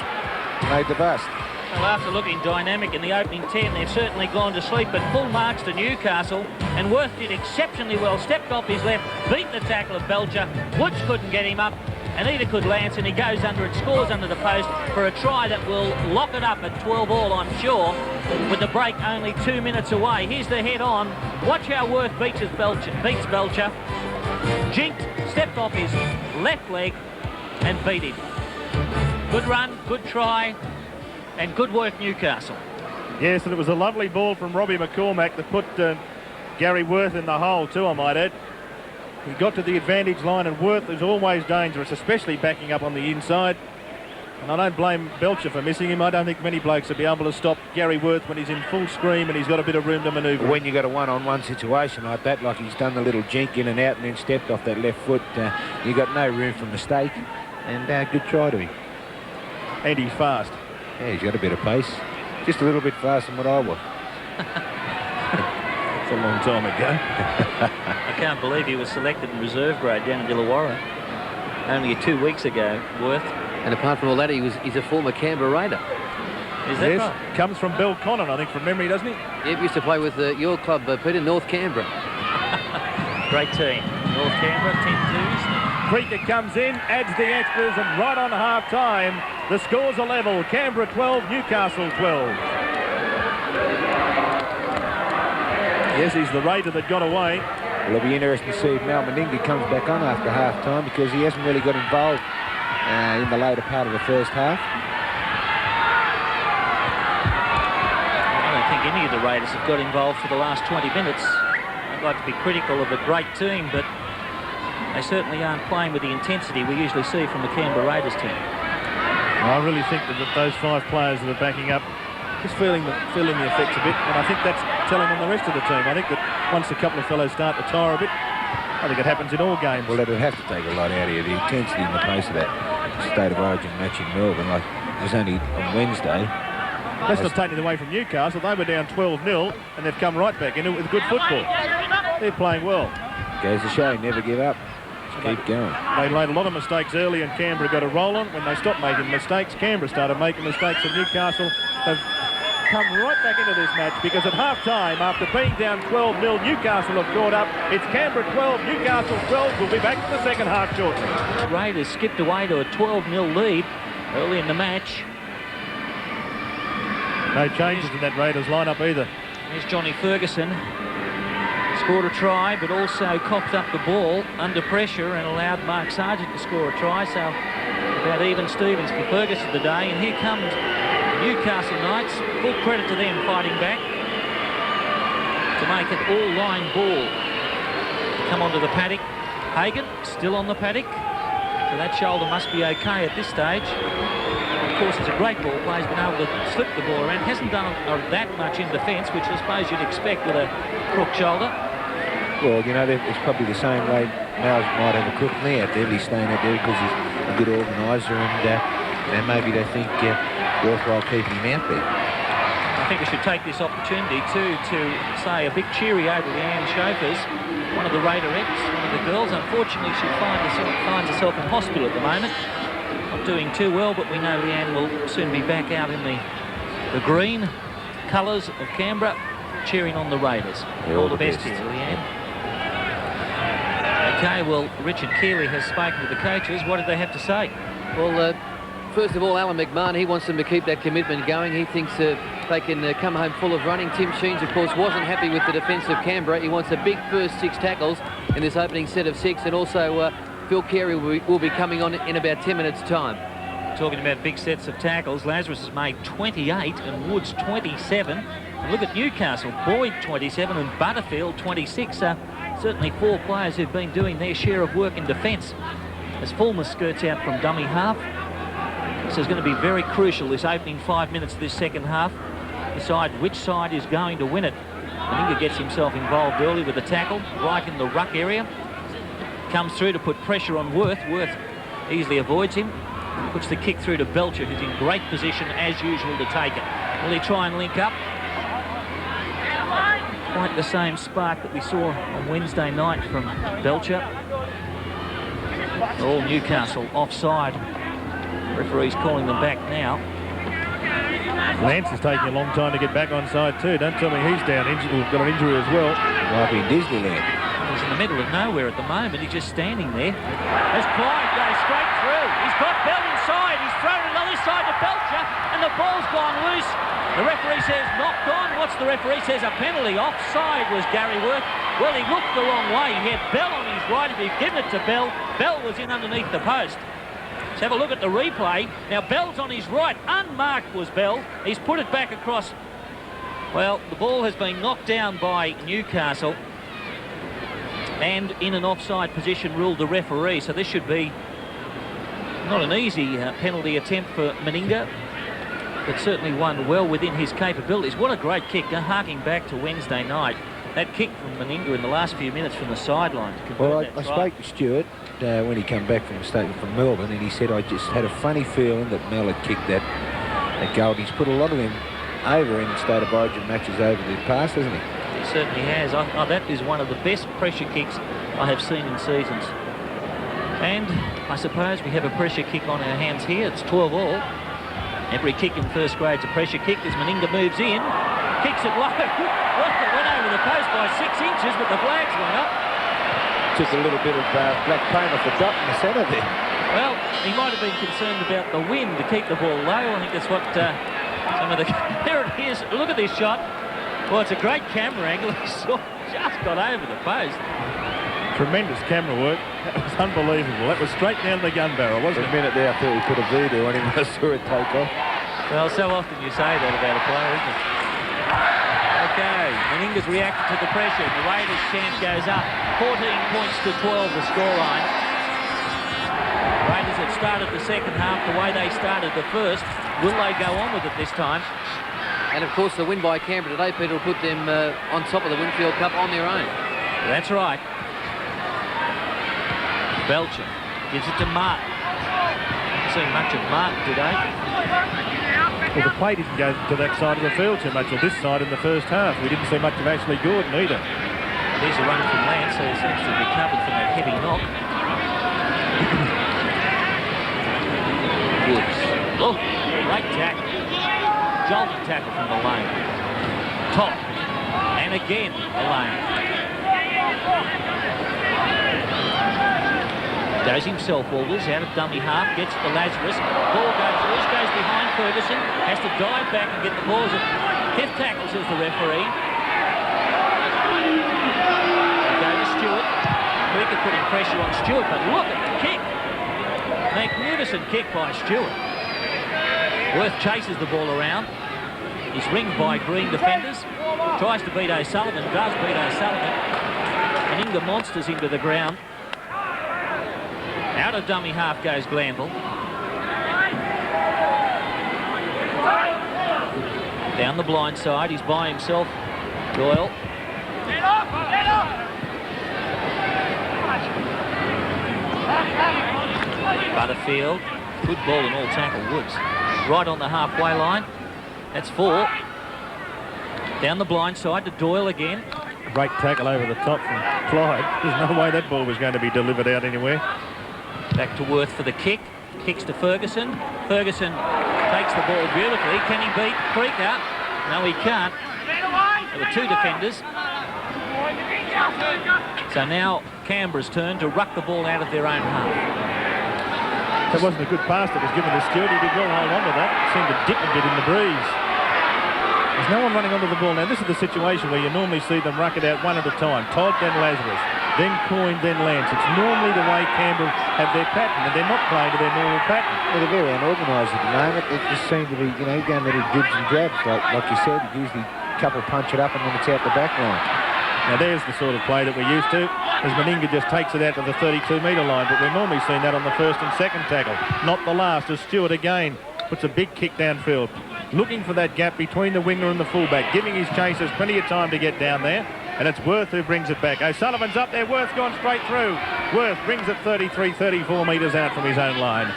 made the bust. Well, after looking dynamic in the opening 10, they've certainly gone to sleep, but full marks to Newcastle, and Worth did exceptionally well. Stepped off his left, beat the tackle of Belcher. Woods couldn't get him up, and neither could Lance, and he goes under it, scores under the post for a try that will lock it up at 12-all, I'm sure, with the break only 2 minutes away. Here's the head on. Watch how Worth beats Belcher. Jinked, stepped off his left leg, and beat him. Good run, good try, and good work, Newcastle. Yes, and it was a lovely ball from Robbie McCormack that put Gary Worth in the hole too, I might add. He got to the advantage line, and Worth is always dangerous, especially backing up on the inside. And I don't blame Belcher for missing him. I don't think many blokes will be able to stop Gary Worth when he's in full scream and he's got a bit of room to manoeuvre. When you got a one-on-one situation like that, like he's done the little jink in and out and then stepped off that left foot, you got no room for mistake, and good try to him. And he's fast. Yeah, he's got a bit of pace. Just a little bit faster than what I was. It's a long time ago. I can't believe he was selected in reserve grade down in Illawarra only 2 weeks ago, Worth. And apart from all that, he's a former Canberra Raider. Is that yes, right? Comes from Bill Connon, I think, from memory, doesn't he? Yeah, he used to play with your club, Peter, North Canberra. Great team. North Canberra, 10-2s. Creaker comes in, adds the extras, and right on half-time, the scores are level. Canberra 12, Newcastle 12. Yes, he's the Raider that got away. Well, it'll be interesting to see if Mal Meninga comes back on after half-time, because he hasn't really got involved in the later part of the first half. I don't think any of the Raiders have got involved for the last 20 minutes. I'd like to be critical of a great team, but they certainly aren't playing with the intensity we usually see from the Canberra Raiders team. I really think that those 5 players that are backing up just feeling the effects a bit, and I think that's telling on the rest of the team. I think that once a couple of fellows start to tire a bit, I think it happens in all games. Well, it'll have to take a lot out of you, the intensity and the pace of that State of Origin match in Melbourne. Like, it was only on Wednesday. That's not taking it away from Newcastle. They were down 12-0, and they've come right back into it with good football. They're playing well. Goes to show, never give up. Keep going. They made a lot of mistakes early, and Canberra got a roll on. When they stopped making mistakes, Canberra started making mistakes, and Newcastle have come right back into this match, because at half-time, after being down 12-0, Newcastle have caught up. It's Canberra 12, Newcastle 12. We'll be back to the second half shortly. Raiders skipped away to a 12-0 lead early in the match. No changes in that Raiders lineup either. There's Johnny Ferguson. Scored a try, but also copped up the ball under pressure and allowed Mark Sargent to score a try. So about even Stevens for Ferguson today. And here comes Newcastle Knights. Full credit to them fighting back to make it all-line ball. Come onto the paddock. Hagan still on the paddock. So that shoulder must be okay at this stage. Of course, it's a great ball player. He's been able to slip the ball around. Hasn't done that much in defence, which I suppose you'd expect with a crook shoulder. Well, you know, it's probably the same way Miles might have a crook knee out there, but he's staying out there because he's a good organiser, and maybe they think worthwhile keeping him out there. I think we should take this opportunity to say a big cheerio to Leanne Chauffeurs, one of the Raiderettes, one of the girls. Unfortunately, she finds herself in hospital at the moment. Not doing too well, but we know Leanne will soon be back out in the green colours of Canberra, cheering on the Raiders. All the best here, Leanne. Okay, well, Richard Keeley has spoken to the coaches. What did they have to say? Well, first of all, Alan McMahon, he wants them to keep that commitment going. He thinks they can come home full of running. Tim Sheens, of course, wasn't happy with the defence of Canberra. He wants a big first 6 tackles in this opening set of 6, and also Phil Carey will be coming on in about 10 minutes' time. Talking about big sets of tackles, Lazarus has made 28 and Woods 27. And look at Newcastle, Boyd 27 and Butterfield 26. Certainly 4 players who've been doing their share of work in defence. As Fulmer skirts out from dummy half, this is going to be very crucial, this opening 5 minutes of this second half. Decide which side is going to win it. Meninga gets himself involved early with the tackle, right in the ruck area. Comes through to put pressure on Worth. Worth easily avoids him. Puts the kick through to Belcher, who's in great position as usual to take it. Will he try and link up? Quite the same spark that we saw on Wednesday night from Belcher. All Newcastle offside. Referee's calling them back now. Lance is taking a long time to get back on side too. Don't tell me he's down, got an injury as well. Might be Disneyland. He's in the middle of nowhere at the moment. He's just standing there. As Clyde goes straight through. He's got Bell inside. He's thrown it on the other side to Belcher, and the ball's gone loose. The referee says knocked on. What's the referee says? A penalty. Offside was Gary Worth. Well, he looked the wrong way. He had Bell on his right. If he'd given it to Bell, Bell was in underneath the post. Let's have a look at the replay. Now, Bell's on his right. Unmarked was Bell. He's put it back across. Well, the ball has been knocked down by Newcastle, and in an offside position ruled the referee. So this should be not an easy penalty attempt for Meninga, but certainly one well within his capabilities. What a great kick, harking back to Wednesday night. That kick from Meninga in the last few minutes from the sideline. Well, I spoke to Stuart when he came back from a statement from Melbourne, and he said, I just had a funny feeling that Mel had kicked that goal. He's put a lot of them over in State of Origin matches over the past, hasn't he? He certainly has. That is one of the best pressure kicks I have seen in seasons. And I suppose we have a pressure kick on our hands here. It's 12 all. Every kick in first grade's a pressure kick as Meninga moves in. Kicks it low. Well, it went over the post by 6 inches, but the flags went up. Just a little bit of black paint off the dot in the centre there. Well, he might have been concerned about the wind to keep the ball low. I think that's what some of the... There it is. Look at this shot. Well, it's a great camera angle. He just got over the post. Tremendous camera work. That was unbelievable. That was straight down the gun barrel, wasn't it? For a minute there, I thought we put a voodoo on him when I saw it take off. Well, so often you say that about a player, isn't it? Okay, Meninga's reacted to the pressure. The Raiders' chance goes up. 14 points to 12, the scoreline. Raiders had started the second half the way they started the first. Will they go on with it this time? And, of course, the win by Canberra today, Peter, will put them on top of the Winfield Cup on their own. That's right. Belcher gives it to Martin. Haven't seen much of Martin today. Well, the play didn't go to that side of the field too much, or this side in the first half. We didn't see much of Ashley Gordon either. There's a run from Lance, so he seems to have recovered from that heavy knock. Woods. Oh, great tackle. Jolting tackle from Malone. Top. And again, Malone. Goes himself, Walters, out of dummy half, gets to Lazarus. Ball goes loose. goes behind Ferguson, has to dive back and get the ball. Fifth tackle, says the referee. They go to Stewart. Creek putting pressure on Stewart, but look at the kick. Magnificent kick by Stewart. Worth chases the ball around. He's ringed by Green defenders. Tries to beat O'Sullivan, does beat O'Sullivan. And Inga monsters him to the ground. Out of dummy half goes Glanville. Down the blind side, he's by himself. Doyle. Butterfield. Good ball and all tackle, Woods. Right on the halfway line. That's 4. Down the blind side to Doyle again. Great tackle over the top from Clyde. There's no way that ball was going to be delivered out anywhere. Back to Worth for the kick. Kicks to Ferguson. Ferguson takes the ball beautifully. Can he beat Creeker? No, he can't. There were 2 defenders. So now Canberra's turn to ruck the ball out of their own half. That wasn't a good pass that was given to Stewart. He did well to hold on to that. Seemed to dip a bit in the breeze. There's no one running onto the ball. Now, this is the situation where you normally see them ruck it out one at a time. Todd, then Lazarus, then Coyne, then Lance. It's normally the way Canberra have their pattern, and they're not playing to their normal pattern. Well, they're very unorganised at the moment. It just seems to be, you know, going little dribs and drabs. Like you said, usually a couple punch it up and then it's out the back line. Now, there's the sort of play that we're used to, as Meninga just takes it out to the 32-metre line, but we're normally seeing that on the first and second tackle, not the last, as Stewart again puts a big kick downfield, looking for that gap between the winger and the fullback, giving his chasers plenty of time to get down there, and it's Worth who brings it back. O'Sullivan's up there, Worth's gone straight through. Worth brings it 33, 34 metres out from his own line.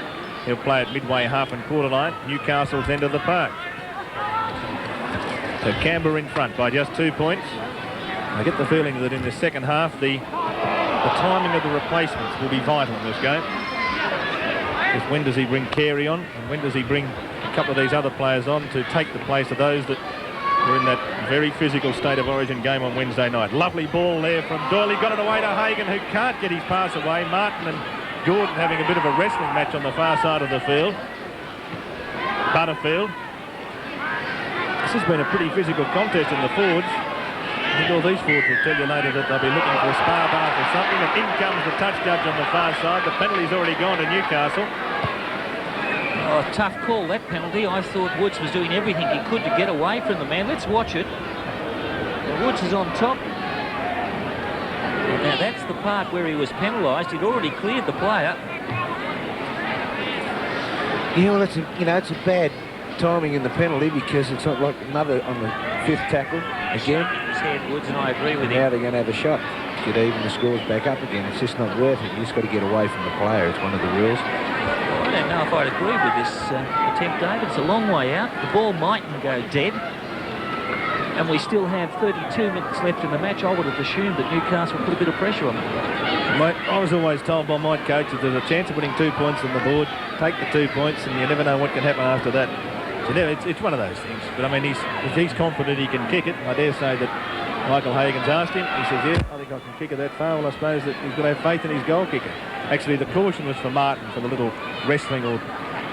He'll play it midway half and quarter line, Newcastle's end of the park. So Canberra in front by just 2 points. I get the feeling that in the second half, the timing of the replacements will be vital in this game. Because when does he bring Carey on, and when does he bring a couple of these other players on to take the place of those that were in that very physical State of Origin game on Wednesday night. Lovely ball there from Doyle. He got it away to Hagan, who can't get his pass away. Martin and Gordon having a bit of a wrestling match on the far side of the field. Butterfield. This has been a pretty physical contest in the forwards. I think all these forwards will tell you later that they'll be looking for a spar bath or something, and in comes the touch judge on the far side. The penalty's already gone to Newcastle. Oh, tough call, that penalty. I thought Woods was doing everything he could to get away from the man. Let's watch it. Now, Woods is on top. Now, that's the part where he was penalised. He'd already cleared the player. Yeah, well, it's a bad timing in the penalty, because it's not like another on the 5th tackle again. Said Woods, and I agree with him. Now they're going to have a shot to get even the scores back up again. It's just not worth it. You just got to get away from the player. It's one of the rules. I don't know if I'd agree with this attempt, David. It's a long way out. The ball mightn't go dead. And we still have 32 minutes left in the match. I would have assumed that Newcastle put a bit of pressure on them. Mate, I was always told by my coach that there's a chance of winning 2 points on the board. Take the 2 points, and you never know what can happen after that. So it's one of those things. But I mean, if he's confident he can kick it, I dare say that Michael Hagan's asked him. He says, yeah, I think I can kick it that far. Well, I suppose that he's got to have faith in his goal kicker. Actually, the caution was for Martin for the little wrestling or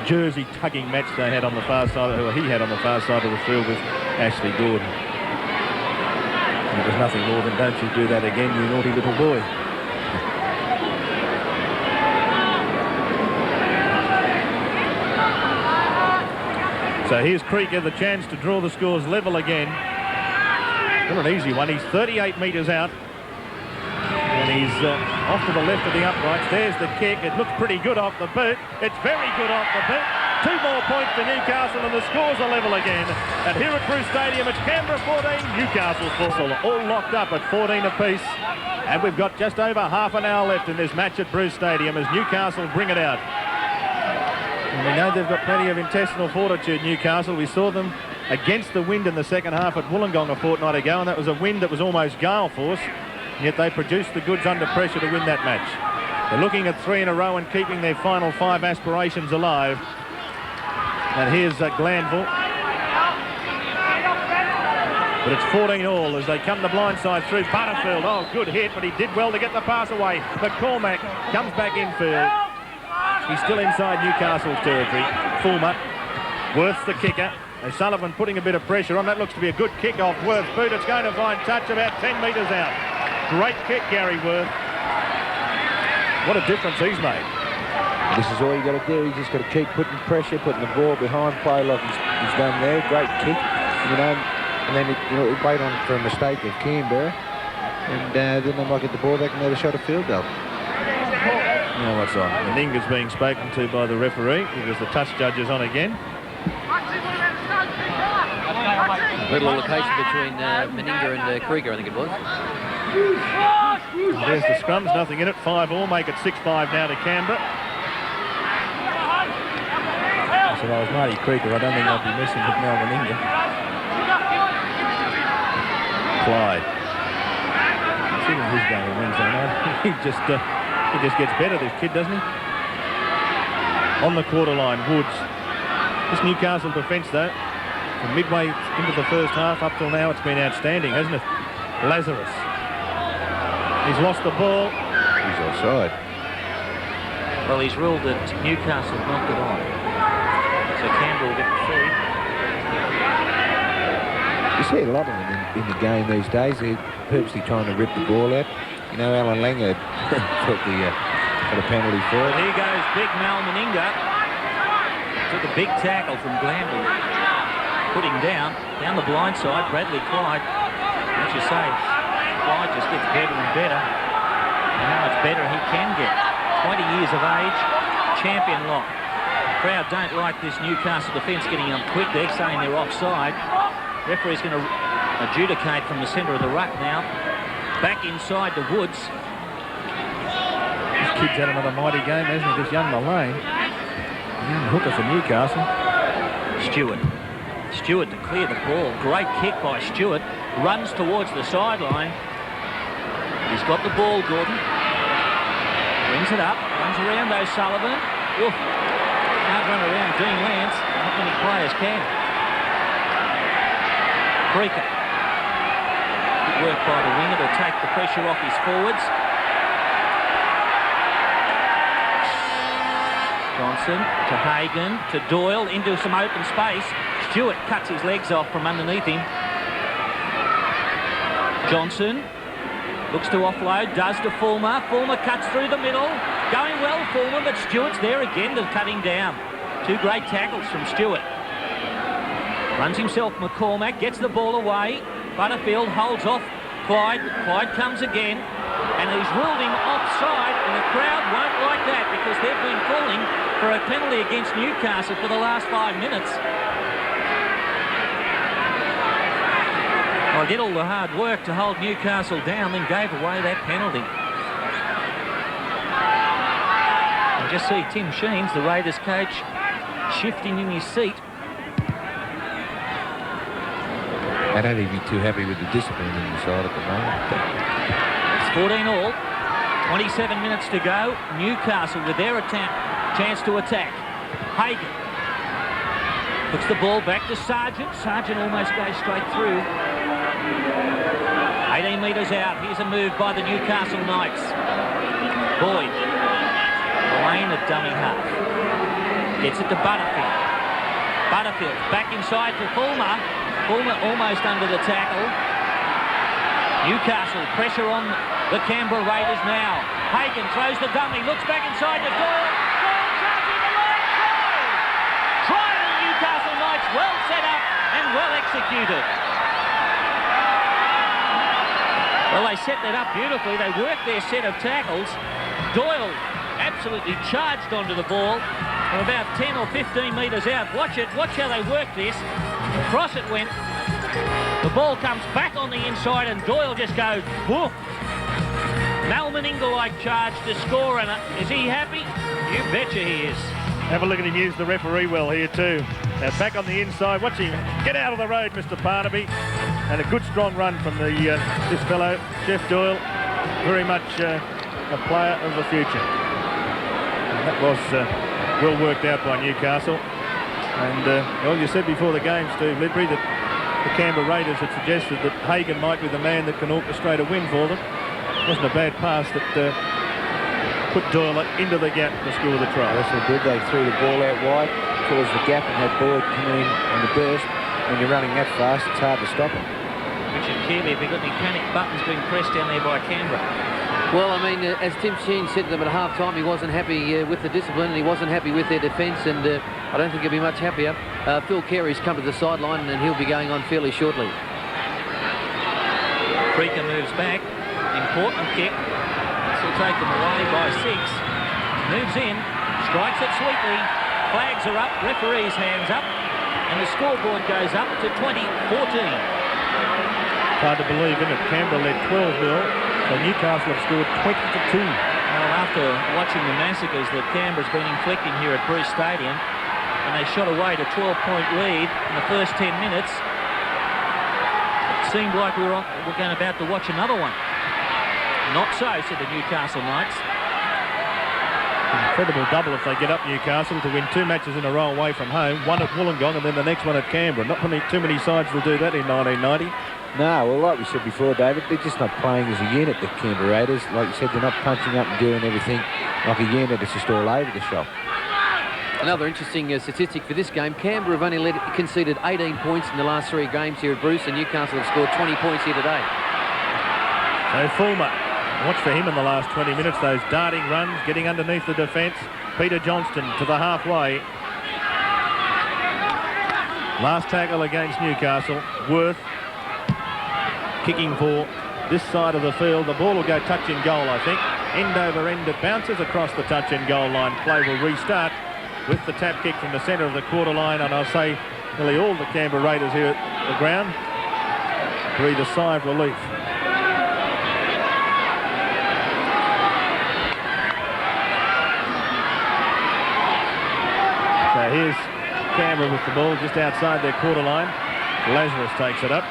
jersey tugging match they had on the far side, or he had on the far side of the field with Ashley Gordon. And it was nothing more than, don't you do that again, you naughty little boy. So here's Creaker, the chance to draw the scores level again. Not an easy one. He's 38 metres out. And he's off to the left of the uprights. There's the kick. It looks pretty good off the boot. It's very good off the boot. 2 more points to Newcastle, and the scores are level again. And here at Bruce Stadium, it's Canberra 14, Newcastle 4. All locked up at 14 apiece. And we've got just over half an hour left in this match at Bruce Stadium as Newcastle bring it out. And we know they've got plenty of intestinal fortitude, Newcastle. We saw them against the wind in the second half at Wollongong a fortnight ago, and that was a wind that was almost gale force, and yet they produced the goods under pressure to win that match. They're looking at 3 in a row and keeping their final 5 aspirations alive. And here's Glanville. But it's 14 all as they come the blind side through. Butterfield, oh, good hit, but he did well to get the pass away. McCormack comes back infield. He's still inside Newcastle's territory. Fulmer Worth's the kicker. O'Sullivan putting a bit of pressure on. That looks to be a good kick off Worth's boot. It's going to find touch about 10 metres out. Great kick, Gary Worth. What a difference he's made. This is all you got to do. You just got to keep putting pressure, putting the ball behind play like he's done there. Great kick, you know, and then wait on for a mistake of Canberra, and then they might get the ball back and they'll shot a field goal. You know what's on. Meninga's being spoken to by the referee because the touch judge is on again. Little altercation between Meninga and Krieger, I think it was. There's the scrums, nothing in it. 5-all, make it 6-5 now to Canberra. If I was Marty Krieger, I don't think I'd be messing with Mal Meninga. Clyde. I've seen his game on Wednesday night. He just gets better, this kid, doesn't he? On the quarter line, Woods. This Newcastle defence, though, from midway into the first half up till now, it's been outstanding, hasn't it? Lazarus. He's lost the ball. He's offside. Well, he's ruled that Newcastle knocked it on. So Canberra will get the feed. You see a lot of them in the game these days. They're purposely trying to rip the ball out. You know, Alan Langer took got a penalty for it. Here goes big Mal Meninga. Took a big tackle from Glanville. Put him down the blind side. Bradley Clyde. What you say? Clyde just gets better and better. And how much better he can get. 20 years of age, champion lock. Crowd don't like this Newcastle defence getting up quick. They're saying they're offside. Referee's going to adjudicate from the centre of the ruck now. Back inside to Woods. This kid's had another mighty game, hasn't he? This young Mullane. Young hooker for Newcastle. Stewart to clear the ball. Great kick by Stewart. Runs towards the sideline. He's got the ball, Gordon. Brings it up. Runs around O'Sullivan. Oof. Can't run around Dean Lance. Not many players can. Creaker. Good work by the winger to take the pressure off his forwards. Johnson to Hagan, to Doyle, into some open space. Stewart cuts his legs off from underneath him. Johnson looks to offload, does to Fulmer. Fulmer cuts through the middle. Going well, Fulmer, but Stewart's there again to cut him down. Two great tackles from Stewart. Runs himself McCormack, gets the ball away. Butterfield holds off Clyde. Clyde comes again, and he's ruled him offside, and the crowd won't like that because they've been calling for a penalty against Newcastle for the last 5 minutes. Well, did all the hard work to hold Newcastle down, then gave away that penalty. And just see Tim Sheens, the Raiders coach, shifting in his seat. I don't think he'd be too happy with the discipline in the side at the moment. It's 14-all. 27 minutes to go. Newcastle with their chance to attack. Hagan puts the ball back to Sargent. Sargent almost goes straight through. 18 metres out. Here's a move by the Newcastle Knights. Boyd. Lane at dummy half. Gets it to Butterfield. Butterfield back inside to Fulmer. Fulmer almost under the tackle. Newcastle pressure on the Canberra Raiders now. Hagan throws the dummy, looks back inside the Doyle. Doyle charging the line. Try the Newcastle Knights, well set up and well executed. Well, they set that up beautifully. They worked their set of tackles. Doyle absolutely charged onto the ball from about 10 or 15 metres out. Watch it. Watch how they work this. Across it went. The ball comes back on the inside and Doyle just goes woof. Mal Meninga-like charge to score, and is he happy? You betcha he is. Have a look at him use the referee well here too. Now back on the inside. Watch him get out of the road, Mr. Barnaby. And a good strong run from the this fellow, Jeff Doyle. Very much a player of the future. And that was well worked out by Newcastle. And well, you said before the game, Steve Lidbury, that the Canberra Raiders had suggested that Hagan might be the man that can orchestrate a win for them. It wasn't a bad pass that put Doyle into the gap to score the try. That's what good. They threw the ball out wide. caused the gap and had Boyd coming in on the burst. When you're running that fast, it's hard to stop him. Richard Keeley, have you got any panic buttons being pressed down there by Canberra? Well, I mean, as Tim Sheen said to them at half-time, he wasn't happy with the discipline and he wasn't happy with their defence, and I don't think he'll be much happier. Phil Carey's come to the sideline and he'll be going on fairly shortly. Creaker moves back. Important kick. This will take them away by 6. Moves in. Strikes it sweetly. Flags are up. Referee's hands up. And the scoreboard goes up to 20-14. Hard to believe, isn't it? Canberra led 12-0. So Newcastle have scored 20-2. Well, after watching the massacres that Canberra's been inflicting here at Bruce Stadium, and they shot away to 12-point lead in the first 10 minutes, it seemed like we were about to watch another one. Not so, said the Newcastle Knights. Incredible double if they get up Newcastle to win 2 matches in a row away from home, one at Wollongong and then the next one at Canberra. Not too many sides will do that in 1990. No, well, like we said before, David, they're just not playing as a unit, the Canberra Raiders. Like you said, they're not punching up and doing everything like a unit. It's just all over the shop. Another interesting statistic for this game, Canberra have only conceded 18 points in the last 3 games here at Bruce, and Newcastle have scored 20 points here today. So Fulmer, watch for him in the last 20 minutes, those darting runs, getting underneath the defence. Peter Johnston to the halfway. Last tackle against Newcastle, Worth. Kicking for this side of the field. The ball will go touch and goal, I think. End over end, it bounces across the touch and goal line. Play will restart with the tap kick from the centre of the quarter line, and I'll say nearly all the Canberra Raiders here at the ground breathe a sigh of relief. So here's Canberra with the ball just outside their quarter line. Lazarus takes it up.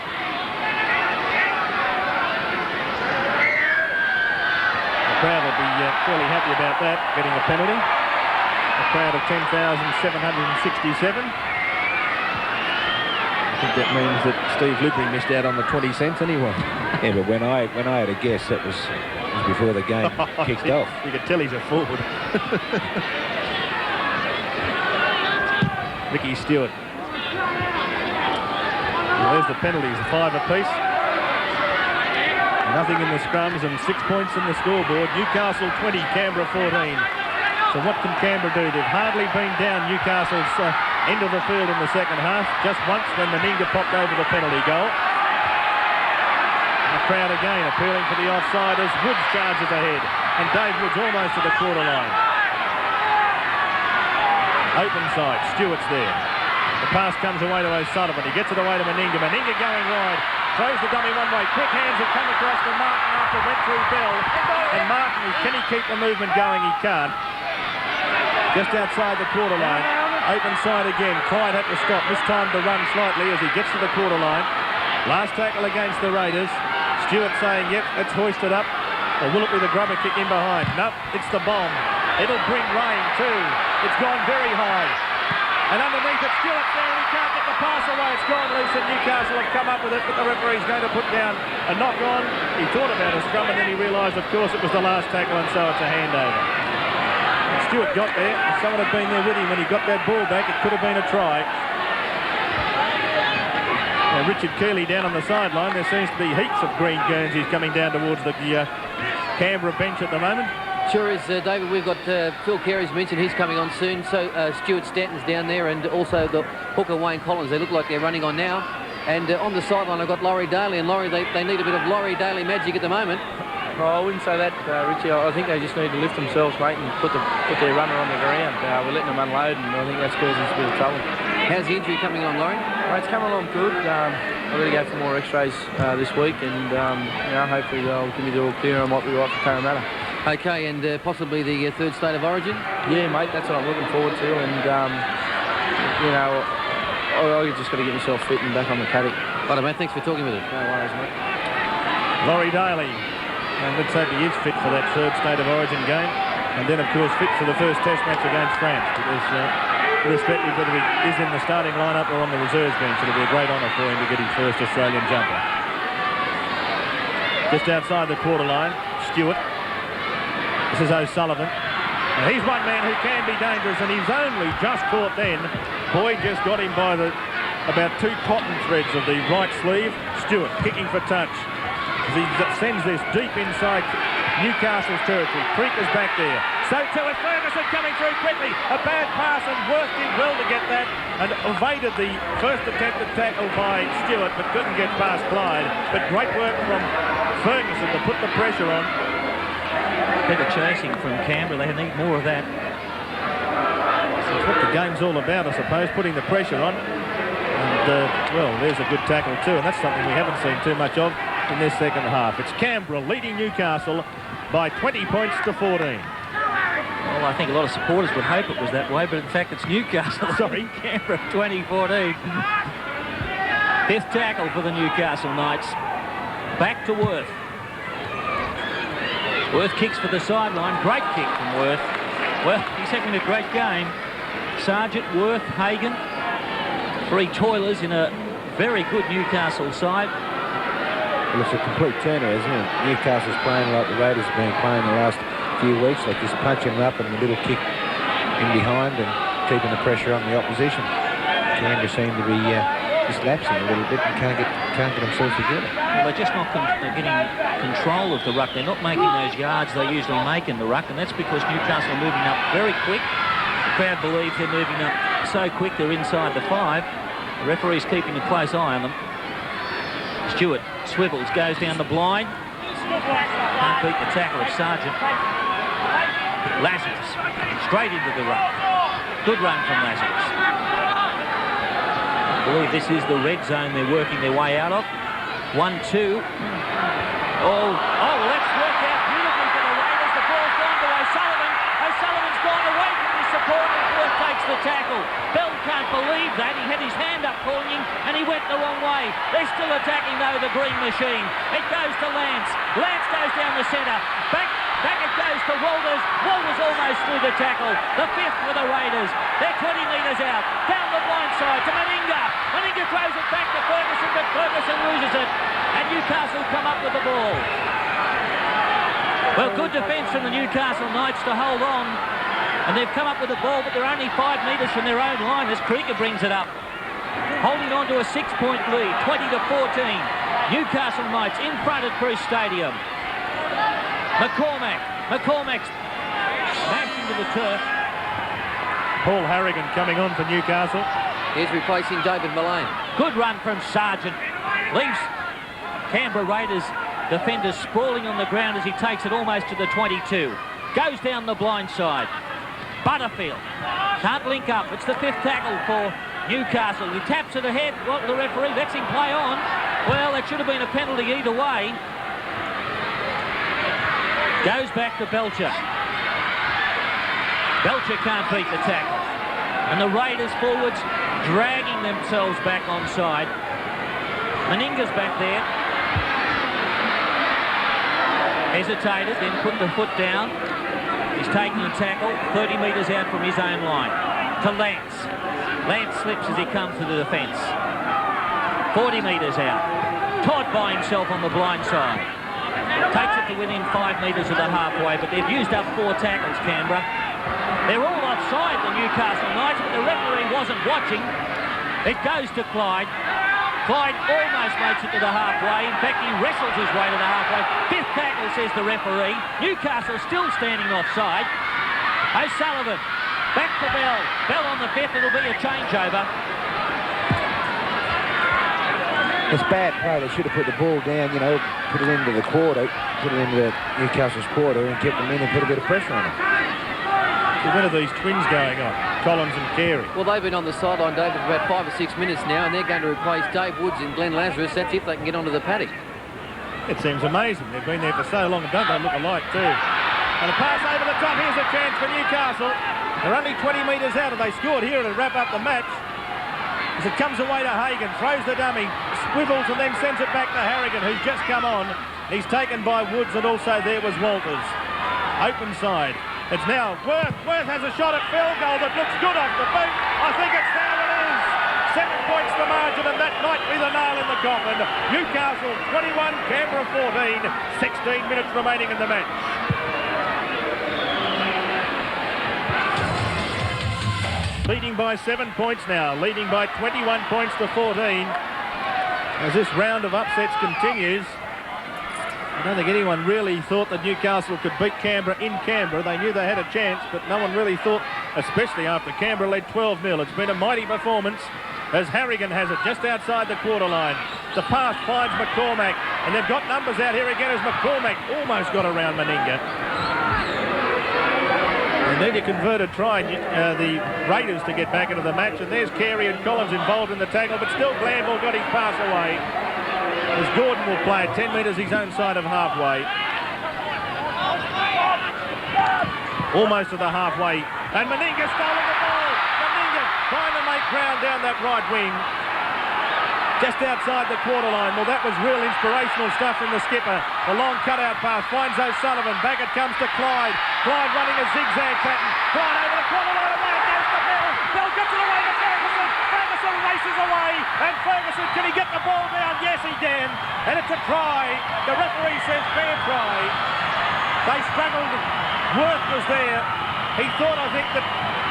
The crowd will be fairly happy about that, getting a penalty. A crowd of 10,767. I think that means that Steve Lupri missed out on the 20 cents anyway. Yeah, but when I had a guess, that was before the game kicked off. You can tell he's a forward. Ricky Stewart. Well, there's the penalties, 5 apiece. Nothing in the scrums and 6 points in the scoreboard. Newcastle 20, Canberra 14. So what can Canberra do? They've hardly been down Newcastle's end of the field in the second half. Just once when Meninga popped over the penalty goal. And the crowd again appealing for the offside as Woods charges ahead. And Dave Woods almost to the quarter line. Open side, Stewart's there. The pass comes away to O'Sullivan. He gets it away to Meninga. Meninga going wide. Throws the dummy one way. Quick hands have come across to Martin after went through Bell. And Martin, can he keep the movement going? He can't. Just outside the quarter line. Open side again. Clyde had to stop. This time to run slightly as he gets to the quarter line. Last tackle against the Raiders. Stewart saying, yep, let's hoist it up. Or will it be the grubber kick in behind? Nope, it's the bomb. It'll bring rain too. It's gone very high. And underneath it, Stewart's there and he can't get the pass away. It's gone loose and Newcastle have come up with it, but the referee's going to put down a knock on. He thought about a scrum and then he realised, of course, it was the last tackle and so it's a handover. And Stewart got there. If someone had been there with him when he got that ball back, it could have been a try. Now Richard Keeley down on the sideline. There seems to be heaps of green Guernseys coming down towards the Canberra bench at the moment. Sure is, David. We've got Phil Carey's mentioned he's coming on soon. So Stuart Stanton's down there and also the hooker Wayne Collins. They look like they're running on now. And on the sideline I've got Laurie Daly. And Laurie, they need a bit of Laurie Daly magic at the moment. Oh, I wouldn't say that, Richie. I think they just need to lift themselves, mate, and put their runner on the ground. We're letting them unload, and I think that's causing us a bit of trouble. How's the injury coming on, Laurie? It's coming along good. I've got to go for more x-rays this week, and hopefully they'll give me the all clear and I might be right for Parramatta. Okay, and possibly the third state of origin? Yeah, mate, that's what I'm looking forward to, and I just got to get myself fit and back on the paddock. Right, mate, thanks for talking with us. No worries, mate. Laurie Daly. And let's hope he is fit for that third state of origin game. And then, of course, fit for the first test match against France. Because, irrespective of whether he is in the starting lineup or on the reserves bench, it'll be a great honour for him to get his first Australian jumper. Just outside the quarter line, Stewart. This is O'Sullivan. And he's one man who can be dangerous, and he's only just caught then. Boyd just got him by about 2 cotton threads of the right sleeve. Stewart kicking for touch. As he sends this deep inside Newcastle's territory. Creek is back there. So too is Ferguson coming through quickly. A bad pass, and Worth did well to get that and evaded the first attempted tackle by Stewart, but couldn't get past Clyde. But great work from Ferguson to put the pressure on. Bit of chasing from Canberra. They need more of that. That's what the game's all about, I suppose, putting the pressure on. And, well, there's a good tackle too, and that's something we haven't seen too much of in this second half. It's Canberra leading Newcastle by 20 points to 14. Well, I think a lot of supporters would hope it was that way, but in fact it's Newcastle. Sorry. Canberra 20-14. Fifth tackle for the Newcastle Knights. Back to Worth. Worth kicks for the sideline. Great kick from Worth. Well, he's having a great game. Sargent, Worth, Hagan. 3 toilers in a very good Newcastle side. Well, it's a complete turner, isn't it? Newcastle's playing like the Raiders have been playing the last few weeks. They just punch them up and a little kick in behind and keeping the pressure on the opposition. Canberra seem to be just lapsing a little bit and can't get themselves together. Well, they're just not getting control of the ruck. They're not making those yards they usually make in the ruck, and that's because Newcastle are moving up very quick. The crowd believes they're moving up so quick they're inside the 5. The referee's keeping a close eye on them. Stewart swivels, goes down the blind. Can't beat the tackle of Sargent. Lazarus straight into the ruck. Good run from Lazarus. I believe this is the red zone they're working their way out of. 1-2. Oh, that's worked out beautifully for the Raiders. The ball's gone to O'Sullivan. O'Sullivan's gone away from his support and Worth takes the tackle. Bell can't believe that. He had his hand up calling him and he went the wrong way. They're still attacking though, the green machine. It goes to Lance. Lance goes down the centre. Back it goes to Walters. Walters almost through the tackle. The 5th for the Raiders. They're 20 metres out. Down the blind side to Meninga. Meninga throws it back to Ferguson, but Ferguson loses it. And Newcastle come up with the ball. Well, good defence from the Newcastle Knights to hold on. And they've come up with the ball, but they're only 5 metres from their own line as Krieger brings it up. Holding on to a 6-point lead, 20-14. Newcastle Knights in front at Bruce Stadium. McCormack's smashed into the turf. Paul Harrigan coming on for Newcastle. He's replacing David Mullane. Good run from Sargent. Leaves Canberra Raiders defenders sprawling on the ground as he takes it almost to the 22. Goes down the blind side. Butterfield can't link up. It's the 5th tackle for Newcastle. He taps it ahead. Well, the referee lets him play on. Well, it should have been a penalty either way. Goes back to Belcher. Belcher can't beat the tackle. And the Raiders forwards dragging themselves back onside. Meninga's back there. Hesitated, then put the foot down. He's taking a tackle 30 metres out from his own line. To Lance. Lance slips as he comes to the defence. 40 metres out. Todd by himself on the blind side. Takes it to within 5 metres of the halfway, but they've used up 4 tackles, Canberra. They're all offside, the Newcastle Knights, but the referee wasn't watching. It goes to Clyde. Clyde almost makes it to the halfway. In fact, he wrestles his way to the halfway. 5th tackle, says the referee. Newcastle still standing offside. O'Sullivan, back to Bell. Bell on the 5th, it'll be a changeover. It's bad play. They should have put the ball down, you know, put it into the quarter, put it into Newcastle's quarter and kept them in and put a bit of pressure on them. When are these twins going on? Collins and Carey. Well, they've been on the sideline, David, for about 5 or 6 minutes now, and they're going to replace Dave Woods and Glenn Lazarus. That's if they can get onto the paddock. It seems amazing. They've been there for so long, and don't they look alike too? And a pass over the top. Here's a chance for Newcastle. They're only 20 metres out. If they scored here, it'll wrap up the match. As it comes away to Hagan, throws the dummy, swivels and then sends it back to Harrigan, who's just come on. He's taken by Woods, and also there was Walters. Open side. It's now Worth. Worth has a shot at field goal that looks good off the boot. I think it's now it is. 7 points the margin, and that might be the nail in the coffin. Newcastle 21, Canberra 14. 16 minutes remaining in the match. leading by 7 points now, leading by 21 points to 14. As this round of upsets continues, I don't think anyone really thought that Newcastle could beat Canberra in Canberra. They knew they had a chance, but no one really thought, especially after Canberra led 12-0. It's been a mighty performance as Harrigan has it just outside the quarter line. The pass finds McCormack, and they've got numbers out here again as McCormack almost got around Meninga. They need to convert a try, the Raiders, to get back into the match, and there's Carey and Collins involved in the tackle, but still Glanville got his pass away. As Gordon will play at 10 metres his own side of halfway. Almost to the halfway. And Meninga stolen the ball. Meninga trying to make ground down that right wing. Just outside the quarter line. Well, that was real inspirational stuff from the skipper. The long cutout pass finds O'Sullivan. Back it comes to Clyde. Clyde running a zigzag pattern. Clyde over the quarter line. Away it goes to Bell. Bell gets it away to Ferguson. Ferguson races away. And Ferguson, can he get the ball down? Yes, he can. And it's a try. The referee says fair try. They struggled. Worth was there. He thought, I think, that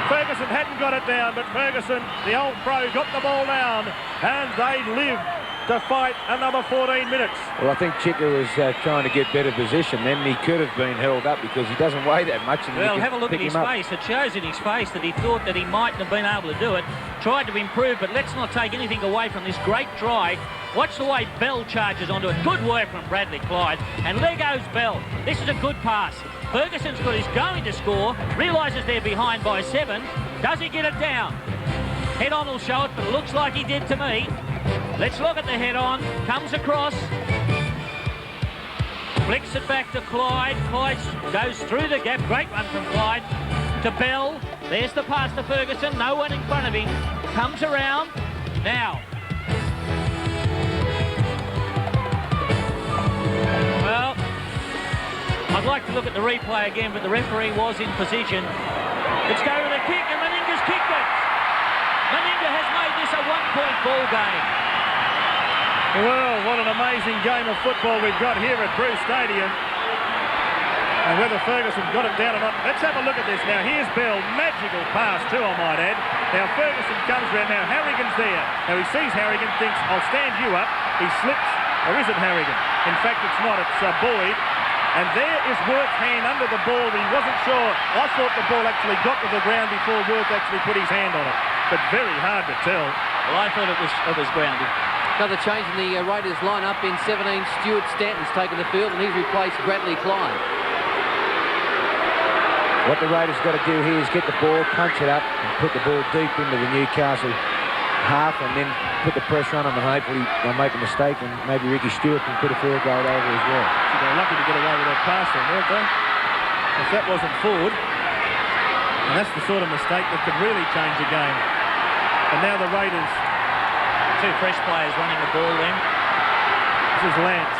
Ferguson hadn't got it down, but Ferguson, the old pro, got the ball down, and they lived to fight another 14 minutes. Well, I think Chicker was trying to get better position. Then he could have been held up because he doesn't weigh that much. And well, have a look at his face. It shows in his face that he thought that he mightn't have been able to do it. Tried to improve, but let's not take anything away from this great try. Watch the way Bell charges onto it. Good work from Bradley Clyde. And there goes Bell. This is a good pass. Ferguson's got his going to score. Realises they're behind by 7. Does he get it down? Head on will show it, but it looks like he did to me. Let's look at the head on. Comes across. Flicks it back to Clyde. Clyde goes through the gap. Great run from Clyde. To Bell. There's the pass to Ferguson. No one in front of him. Comes around. Now. Well, I'd like to look at the replay again, but the referee was in position. Let's go with a kick, and Meninga's kicked it. Meninga has made this a one-point ball game. Well, what an amazing game of football we've got here at Bruce Stadium. And whether Ferguson got it down or not, let's have a look at this now. Here's Bell, magical pass too, I might add. Now Ferguson comes around, now Harrigan's there. Now he sees Harrigan, thinks, I'll stand you up. He slips, or is it Harrigan? In fact, it's not, it's Boyd. And there is Worth's hand under the ball. He wasn't sure. I thought the ball actually got to the ground before Worth actually put his hand on it. But very hard to tell. Well, I thought it was grounded. Another change in the Raiders line-up. In 17, Stuart Stanton's taken the field, and he's replaced Bradley Clyde. What the Raiders got to do here is get the ball, punch it up, and put the ball deep into the Newcastle half, and then put the pressure on them, and hopefully they'll make a mistake, and maybe Ricky Stewart can put a field goal over as well. They were lucky to get away with that pass then, weren't they? If that wasn't forward, and that's the sort of mistake that could really change the game. And now the Raiders. 2 fresh players running the ball then. This is Lance.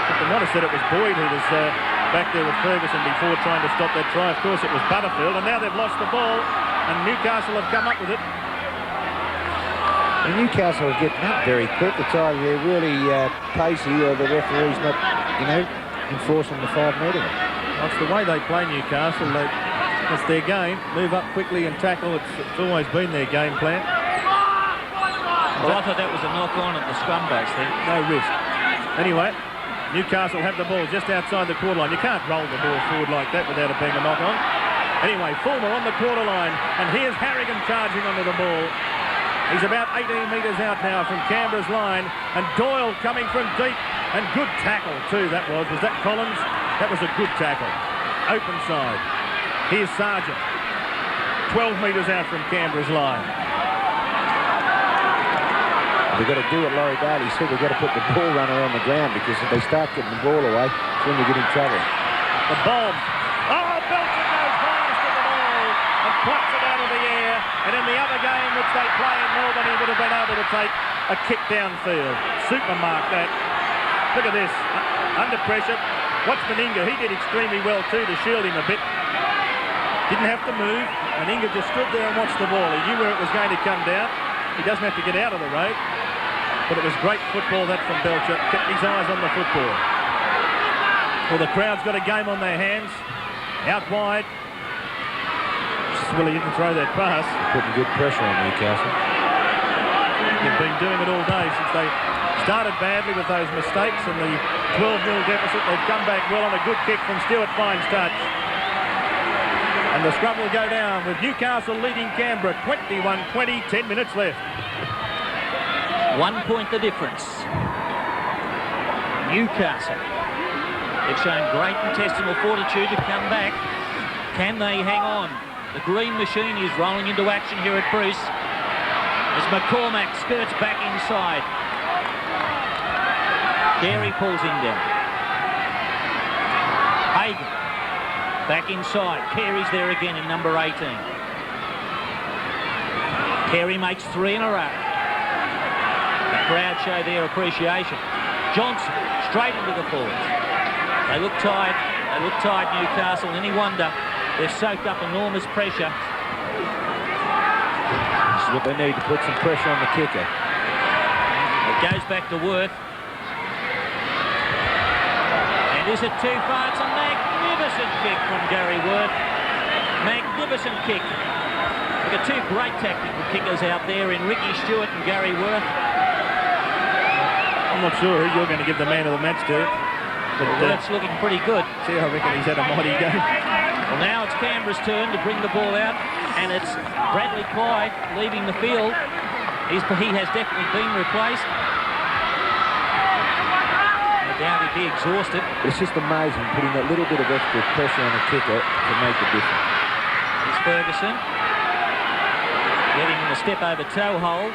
But they might have said it was Boyd who was back there with Ferguson before trying to stop that try. Of course, it was Butterfield, and now they've lost the ball, and Newcastle have come up with it. And Newcastle are getting up very quick. It's either they're really pacey or the referee's not, enforcing the 5 metre. That's the way they play Newcastle. It's their game. Move up quickly and tackle. It's always been their game plan. Well, I thought that was a knock-on at the scrum backs then. No risk. Anyway, Newcastle have the ball just outside the quarter line. You can't roll the ball forward like that without it being a knock-on. Anyway, Fulmer on the quarter line, and here's Harrigan charging onto the ball. He's about 18 metres out now from Canberra's line, and Doyle coming from deep, and good tackle too, that was. Was that Collins? That was a good tackle. Open side. Here's Sargent. 12 metres out from Canberra's line. They've got to do what Laurie Daly said. They've got to put the ball runner on the ground, because if they start getting the ball away, it's when they get in trouble. The bomb. Oh, Belcher goes fast with the ball and plucks it out of the air. And in the other game which they play in Melbourne, he would have been able to take a kick downfield. Supermark that. Look at this. Under pressure. Watch Meninga. He did extremely well too to shield him a bit. Didn't have to move. Meninga just stood there and watched the ball. He knew where it was going to come down. He doesn't have to get out of the road. But it was great football that from Belcher. Kept his eyes on the football. Well, the crowd's got a game on their hands. Out wide. Well, he didn't throw that pass. Putting good pressure on Newcastle. They've been doing it all day since they started badly with those mistakes and the 12-0 deficit. They've come back well on a good kick from Stewart. Fine's touch. And the scrum will go down with Newcastle leading Canberra 21-20, 10 minutes left. 1 point the difference. Newcastle. They've shown great intestinal fortitude to come back. Can they hang on? The green machine is rolling into action here at Bruce as McCormack skirts back inside. Carey pulls him down. Hagan back inside. Carey's there again in number 18. Carey makes 3 in a row. The crowd show their appreciation. Johnson straight into the forwards. They look tired. They look tired, Newcastle. Any wonder they've soaked up enormous pressure. This is what they need, to put some pressure on the kicker. It goes back to Worth. And is it too far? It's a magnificent kick from Gary Worth. Magnificent kick. We've got 2 great tactical kickers out there in Ricky Stewart and Gary Worth. I'm not sure who you're going to give the man of the match to. But Worth's looking pretty good. See, I reckon he's had a mighty game. Well, now it's Canberra's turn to bring the ball out, and it's Bradley Clyde leaving the field. He has definitely been replaced. No doubt he'd be exhausted. It's just amazing putting that little bit of extra pressure on a kicker to make a difference. It's Ferguson getting in the step over toe hold.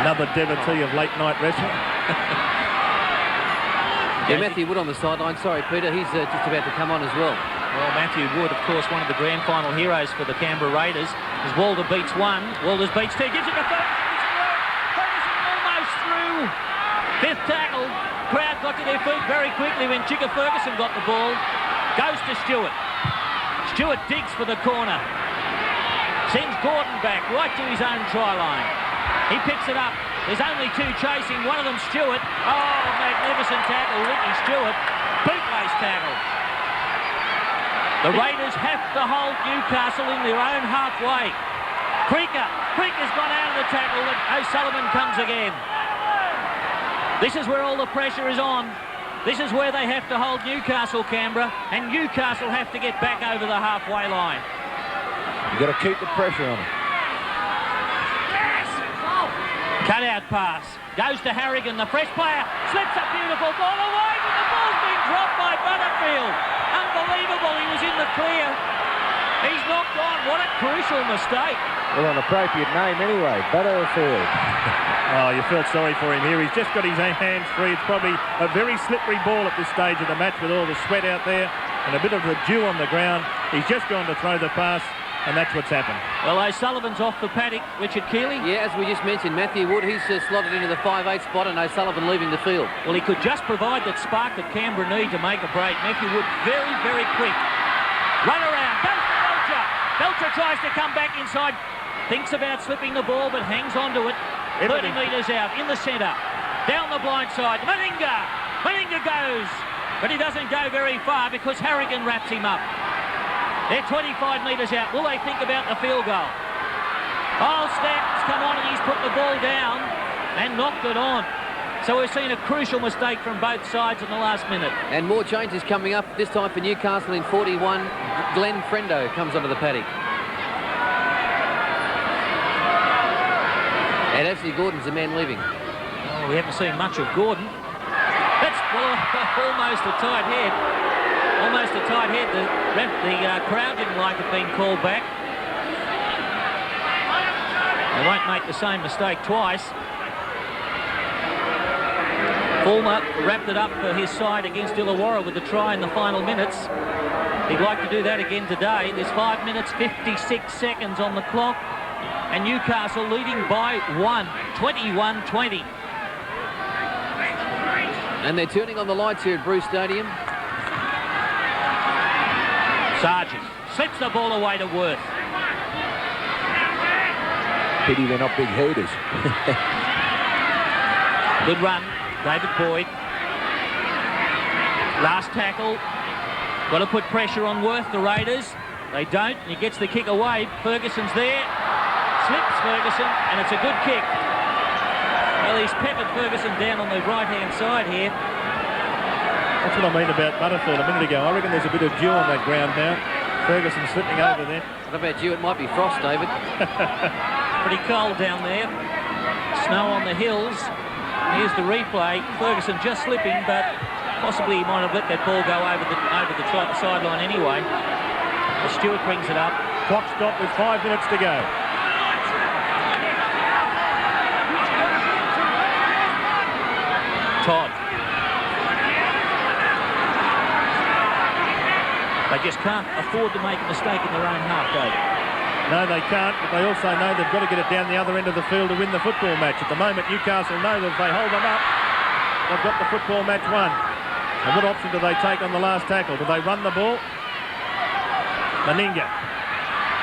Another devotee of late night wrestling. Yeah, Matthew Wood on the sideline. Sorry, Peter, he's just about to come on as well. Well, Matthew Wood, of course, one of the grand final heroes for the Canberra Raiders. As Walter beats 1, Walters beats 2, gives it to Ferguson. Ferguson almost through. 5th tackle. Crowd got to their feet very quickly when Chicka Ferguson got the ball. Goes to Stewart. Stewart digs for the corner. Sends Gordon back right to his own try line. He picks it up. There's only 2 chasing. One of them Stewart. Oh, magnificent tackle. Ricky Stewart. Bootlace tackle. The Raiders have to hold Newcastle in their own halfway. Creeker's gone out of the tackle, but O'Sullivan comes again. This is where all the pressure is on. This is where they have to hold Newcastle, Canberra, and Newcastle have to get back over the halfway line. You've got to keep the pressure on them. Cut-out pass. Goes to Harrigan, the fresh player. Slips a beautiful ball away, but the ball's been dropped by Butterfield. Unbelievable, he was in the clear. He's knocked on. What a crucial mistake. Well, an appropriate name anyway, Butterfield. Oh, you felt sorry for him here. He's just got his hands free. It's probably a very slippery ball at this stage of the match with all the sweat out there and a bit of the dew on the ground. He's just gone to throw the pass. And that's what's happened. Well, O'Sullivan's off the paddock. Richard Keeley? Yeah, as we just mentioned, Matthew Wood, he's slotted into the 5'8 spot and O'Sullivan leaving the field. Well, he could just provide that spark that Canberra need to make a break. Matthew Wood very, very quick. Run around. Goes to Belcher. Belcher tries to come back inside. Thinks about slipping the ball, but hangs onto it. 30 metres out in the centre. Down the blind side. Meninga. Meninga goes. But he doesn't go very far because Harrigan wraps him up. They're 25 metres out. Will they think about the field goal? Oh, Stanton's come on and he's put the ball down and knocked it on. So we've seen a crucial mistake from both sides in the last minute. And more changes coming up, this time for Newcastle in 41. Glenn Frendo comes onto the paddock. And Ashley Gordon's the man leaving. Oh, we haven't seen much of Gordon. That's almost a tight head. Almost a tight head. The crowd didn't like it being called back. They won't make the same mistake twice. Fulmer wrapped it up for his side against Illawarra with the try in the final minutes. He'd like to do that again today. There's 5 minutes, 56 seconds on the clock. And Newcastle leading by 1, 21-20. And they're turning on the lights here at Bruce Stadium. Sargent slips the ball away to Worth. Pity they're not big hooters. Good run, David Boyd. Last tackle. Got to put pressure on Worth, the Raiders. They don't. He gets the kick away. Ferguson's there. Slips Ferguson, and it's a good kick. Well, he's peppered Ferguson down on the right-hand side here. That's what I mean about Butterfield a minute ago. I reckon there's a bit of dew on that ground now. Ferguson slipping over there. What about you? It might be frost, David. Pretty cold down there. Snow on the hills. Here's the replay. Ferguson just slipping, but possibly he might have let that ball go over the sideline anyway. The Stewart brings it up. Clock stop with 5 minutes to go. Todd. They just can't afford to make a mistake in their own half, David. No, they can't, but they also know they've got to get it down the other end of the field to win the football match. At the moment, Newcastle know that if they hold them up, they've got the football match won. And what option do they take on the last tackle? Do they run the ball? Meninga.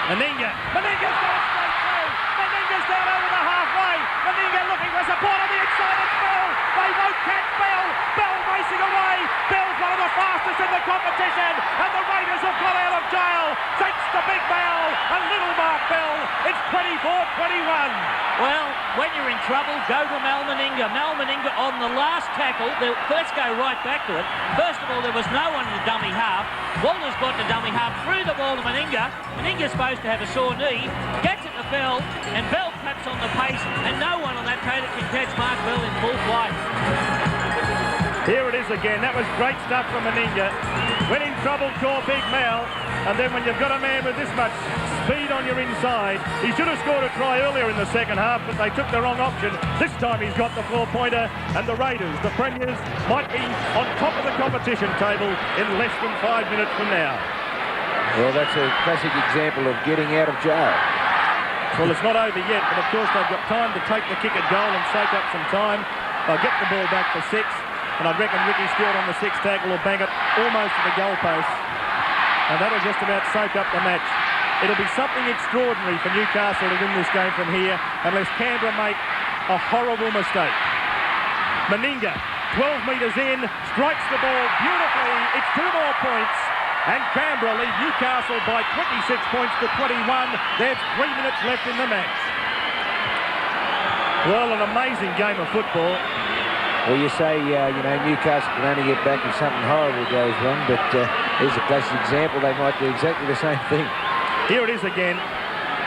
Meninga's got it straight through. Meninga's down over the halfway. Meninga looking for support on the excited Bell. They won't catch Bell. Bell racing away. Bell's one of the fastest in the competition. And the Raiders have got out of jail. Thanks to Big Bell and Little Mark Bell. It's 24-21. Well, when you're in trouble, go to Mal Meninga. Mal Meninga on the last tackle. Let's go right back to it. First of all, there was no one in the dummy half. Walter's got the dummy half through the ball to Meninga. Meninga's supposed to have a sore knee. Gets it to Bell, and Bell taps on the pace, and no one on that tailor can catch Mark Bell in full flight. Here it is again. That was great stuff from Meninga. When in trouble, call Big Mal. And then when you've got a man with this much speed on your inside, he should have scored a try earlier in the second half, but they took the wrong option. This time he's got the 4-pointer, and the Raiders, the premiers, might be on top of the competition table in less than 5 minutes from now. Well, that's a classic example of getting out of jail. Well, it's not over yet, but of course they've got time to take the kick at goal and soak up some time. They'll get the ball back for 6, and I reckon Ricky Stewart on the 6th tackle will bang it almost to the goalpost, and that'll just about soak up the match. It'll be something extraordinary for Newcastle to win this game from here, unless Canberra make a horrible mistake. Meninga, 12 metres in, strikes the ball beautifully. It's 2 more points. And Canberra lead Newcastle by 26 points to 21. There's 3 minutes left in the match. Well, an amazing game of football. Well, you say, Newcastle can only get back if something horrible goes wrong, but here's a classic example. They might do exactly the same thing. Here it is again.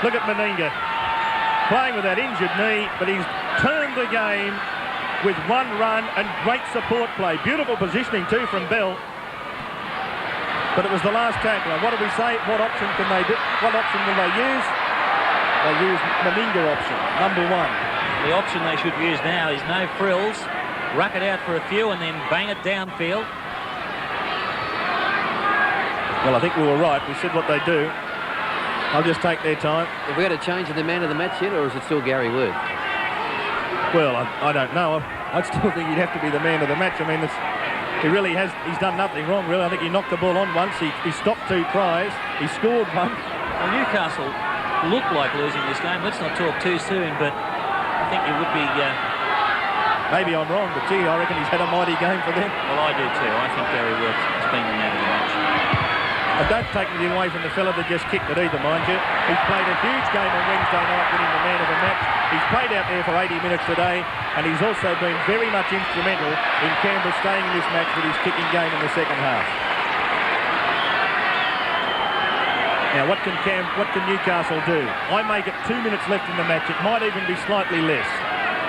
Look at Meninga playing with that injured knee, but he's turned the game with 1 run and great support play. Beautiful positioning too from Bell. But it was the last tackle. And what do we say? What option can they do? What option will they use? They use Meninga option, number 1. The option they should use now is no frills, ruck it out for a few and then bang it downfield. Well, I think we were right. We said what they do. I'll just take their time. Have we got a change in the man of the match yet, or is it still Gary Word? Well, I don't know. I still think he'd have to be the man of the match. I mean, he really has. He's done nothing wrong, really. I think he knocked the ball on once. He stopped 2 tries. He scored 1. Well, Newcastle looked like losing this game. Let's not talk too soon, but I think it would be... Maybe I'm wrong, but gee, I reckon he's had a mighty game for them. Well, I do too. I think Gary Word has been the man of the match. I don't take anything away from the fella that just kicked it either, mind you. He's played a huge game on Wednesday night, winning the man of the match. He's played out there for 80 minutes today, and he's also been very much instrumental in Canberra staying in this match with his kicking game in the second half. Now, what can Newcastle do? I make it 2 minutes left in the match. It might even be slightly less.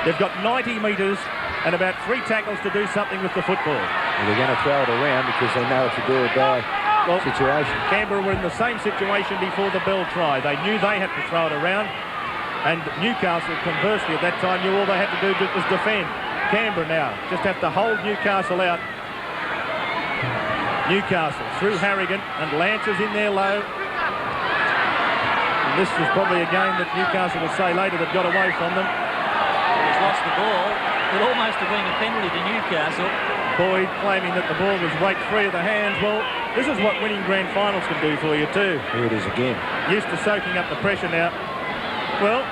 They've got 90 metres and about 3 tackles to do something with the football. Well, they're going to throw it around because they know it's a do or die situation. Canberra were in the same situation before the bell try. They knew they had to throw it around, and Newcastle, conversely, at that time knew all they had to do was defend. Canberra now just have to hold Newcastle out. Newcastle through Harrigan, and Lancers in there low. And this was probably a game that Newcastle will say later that got away from them. He's lost the ball. It almost have been a penalty to Newcastle. Boyd claiming that the ball was weight free of the hands. Well, this is what winning grand finals can do for you too. Here it is again. Used to soaking up the pressure now. Well,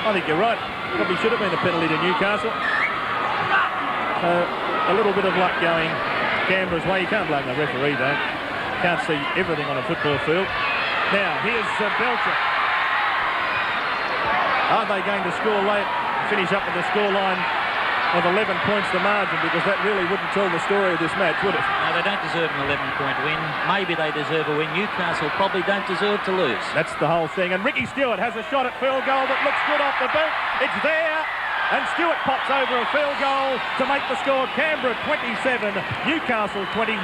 I think you're right. Probably should have been a penalty to Newcastle. A little bit of luck going Canberra's way. You can't blame the referee though. Can't see everything on a football field. Now, here's Belcher. Are they going to score late? Finish up with the scoreline of 11 points the margin, because that really wouldn't tell the story of this match, would it? No, they don't deserve an 11-point win. Maybe they deserve a win. Newcastle probably don't deserve to lose. That's the whole thing. And Ricky Stewart has a shot at field goal that looks good off the boot. It's there. And Stewart pops over a field goal to make the score Canberra 27, Newcastle 21,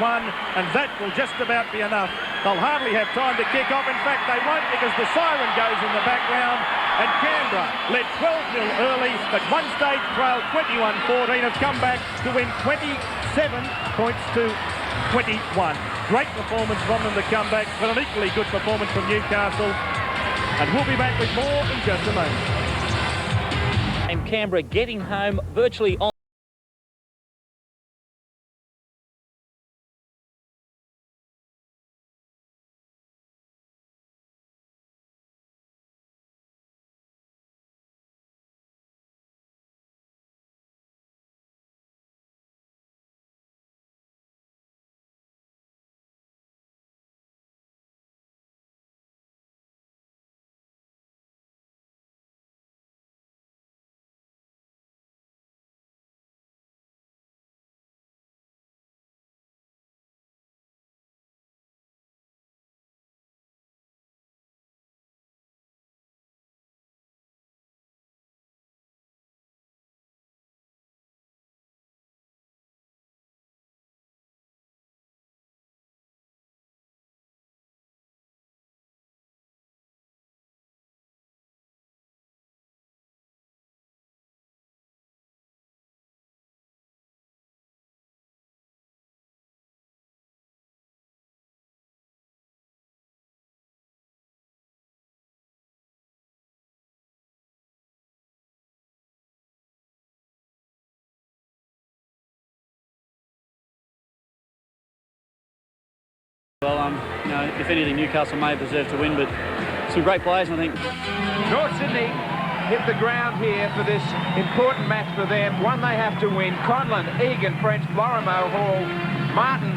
and that will just about be enough. They'll hardly have time to kick off. In fact, they won't, because the siren goes in the background, and Canberra led 12-0 early, but one stage trailed 21-14, have come back to win 27 points to 21. Great performance from them to come back, but an equally good performance from Newcastle. And we'll be back with more in just a moment. And Canberra getting home virtually on. Well, you know, if anything, Newcastle may have deserved to win, but some great players, I think. North Sydney hit the ground here for this important match for them. One they have to win. Conlon, Egan, French, Lorimer, Hall, Martin.